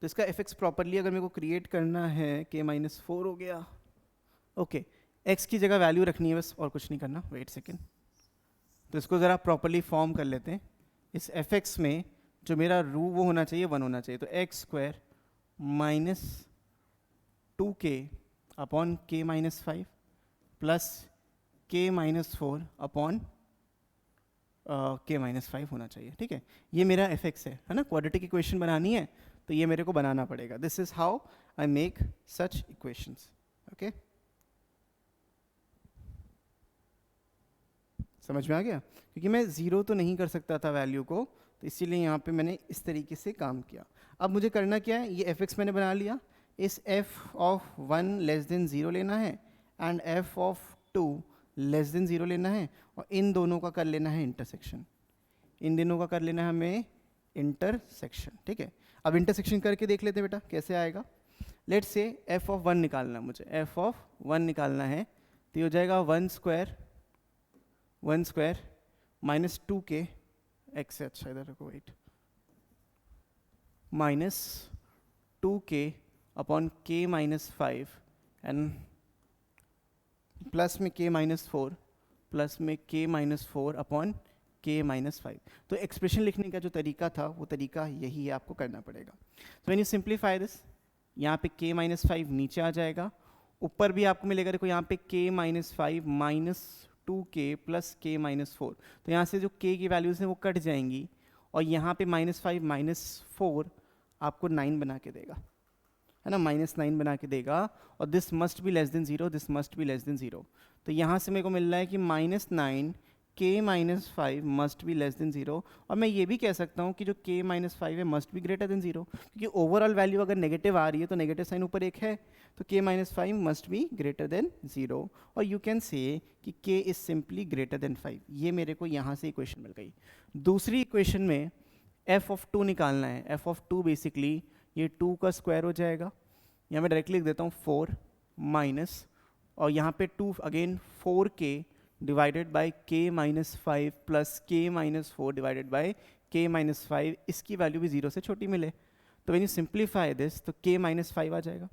तो इसका fx प्रॉपरली अगर मेरे को क्रिएट करना है, k-4 हो गया। ओके x की जगह वैल्यू रखनी है बस, और कुछ नहीं करना। वेट सेकेंड, तो इसको ज़रा प्रॉपरली फॉर्म कर लेते हैं। इस fx में जो मेरा रू वो होना चाहिए 1 होना चाहिए। तो x² minus 2k upon k-5 plus k-4 upon k-5 होना चाहिए, ठीक है। ये मेरा fx है ना। क्वाड्रेटिक इक्वेशन बनानी है तो ये मेरे को बनाना पड़ेगा। This is how I make such equations. Okay समझ में आ गया, क्योंकि मैं 0 तो नहीं कर सकता था वैल्यू को, तो इसीलिए यहाँ पे मैंने इस तरीके से काम किया। अब मुझे करना क्या है, ये fx मैंने बना लिया, इस f ऑफ 1 लेस देन 0 लेना है and f of 2 less than 0 लेना है, और इन दोनों का कर लेना है इंटरसेक्शन। इन दोनों का कर लेना है हमें इंटरसेक्शन, ठीक है। अब इंटरसेक्शन करके देख लेते हैं बेटा कैसे आएगा। लेट्स से f ऑफ 1 निकालना है मुझे, f ऑफ 1 निकालना है, तो ये हो जाएगा 1 स्क्वायर माइनस 2k, x से अच्छा इधर रखो, wait, minus 2k upon k-5 and plus में k-4 प्लस में k-4 अपॉन k-5। तो एक्सप्रेशन लिखने का जो तरीका था वो तरीका यही है, आपको करना पड़ेगा। तो व्हेन यू सिंप्लीफाई दिस, यहाँ पे k-5 नीचे आ जाएगा, ऊपर भी आपको मिलेगा, देखो यहाँ पे k-5 minus 2k plus k-4। तो यहाँ से जो k की वैल्यूज हैं वो कट जाएंगी, और यहाँ पे -5 -4 आपको 9 बना के देगा, है ना, -9 बना के देगा। और this must be less than 0, this must be less than 0। तो यहाँ से मेरे को मिल रहा है कि -9 k-5 must be less than 0, और मैं ये भी कह सकता हूँ कि जो k-5 है मस्ट बी ग्रेटर देन 0, क्योंकि ओवरऑल वैल्यू अगर नेगेटिव आ रही है तो नेगेटिव साइन ऊपर एक है, तो k-5 must be greater than 0, और यू कैन से कि k is simply greater than 5। ये मेरे को यहाँ से इक्वेशन मिल गई। दूसरी इक्वेशन में f ऑफ 2 निकालना है। f ऑफ 2 बेसिकली ये 2 का स्क्वायर हो जाएगा, यहाँ मैं डायरेक्टली लिख देता हूँ 4 माइनस, और यहाँ पे 2 again 4k divided by k minus 5 plus k minus 4 divided by k minus 5, इसकी वैल्यू भी 0 से छोटी मिले। तो व्हेन यू सिंप्लीफाई दिस तो k माइनस 5 आ जाएगा।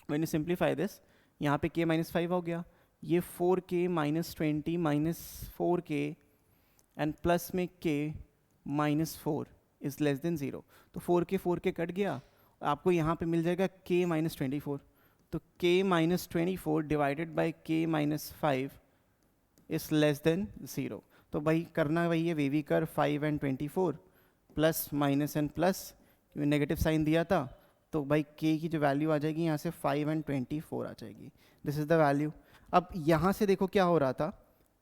व्हेन यू सिंप्लीफाई दिस, यहाँ पे k माइनस 5 हो गया, ये 4k minus 20 minus 4k and plus में k minus 4 is less than 0। तो 4k कट गया, आपको यहाँ पे मिल जाएगा k माइनस 24। तो k minus 24 divided by k minus 5 is less than 0। तो भाई करना वही है, वेवी कर 5 and 24 plus minus and plus, negative sign दिया था तो भाई k की जो वैल्यू आ जाएगी यहाँ से 5 एंड 24 आ जाएगी। This is the value. अब यहाँ से देखो क्या हो रहा था,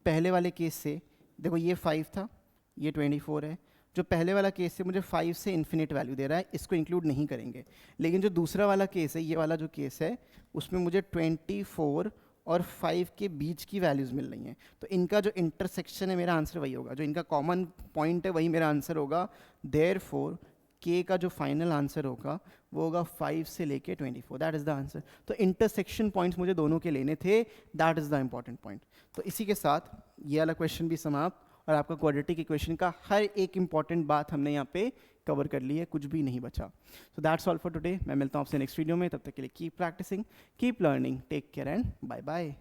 पहले वाले केस से देखो ये 5 था, ये 24 है। जो पहले वाला केस है मुझे 5 से इन्फिनिट वैल्यू दे रहा है, इसको इंक्लूड नहीं करेंगे। लेकिन जो दूसरा वाला केस है, ये वाला जो केस है, उसमें मुझे 24 और 5 के बीच की वैल्यूज़ मिल रही हैं। तो इनका जो इंटरसेक्शन है मेरा आंसर वही होगा, जो इनका कॉमन पॉइंट है वही मेरा आंसर होगा। देयरफॉर k का जो फाइनल आंसर होगा वो होगा 5 से लेके 24, दैट इज़ द आंसर। तो इंटरसेक्शन पॉइंट्स मुझे दोनों के लेने थे, that is the important point. तो इसी के साथ ये वाला क्वेश्चन भी समाप्त और आपका क्वाड्रेटिक इक्वेशन का हर एक इंपॉर्टेंट बात हमने यहाँ पे कवर कर ली है, कुछ भी नहीं बचा। So that's all for today. मैं मिलता हूँ आपसे नेक्स्ट वीडियो में, तब तक के लिए keep practising, keep learning, take care and bye bye.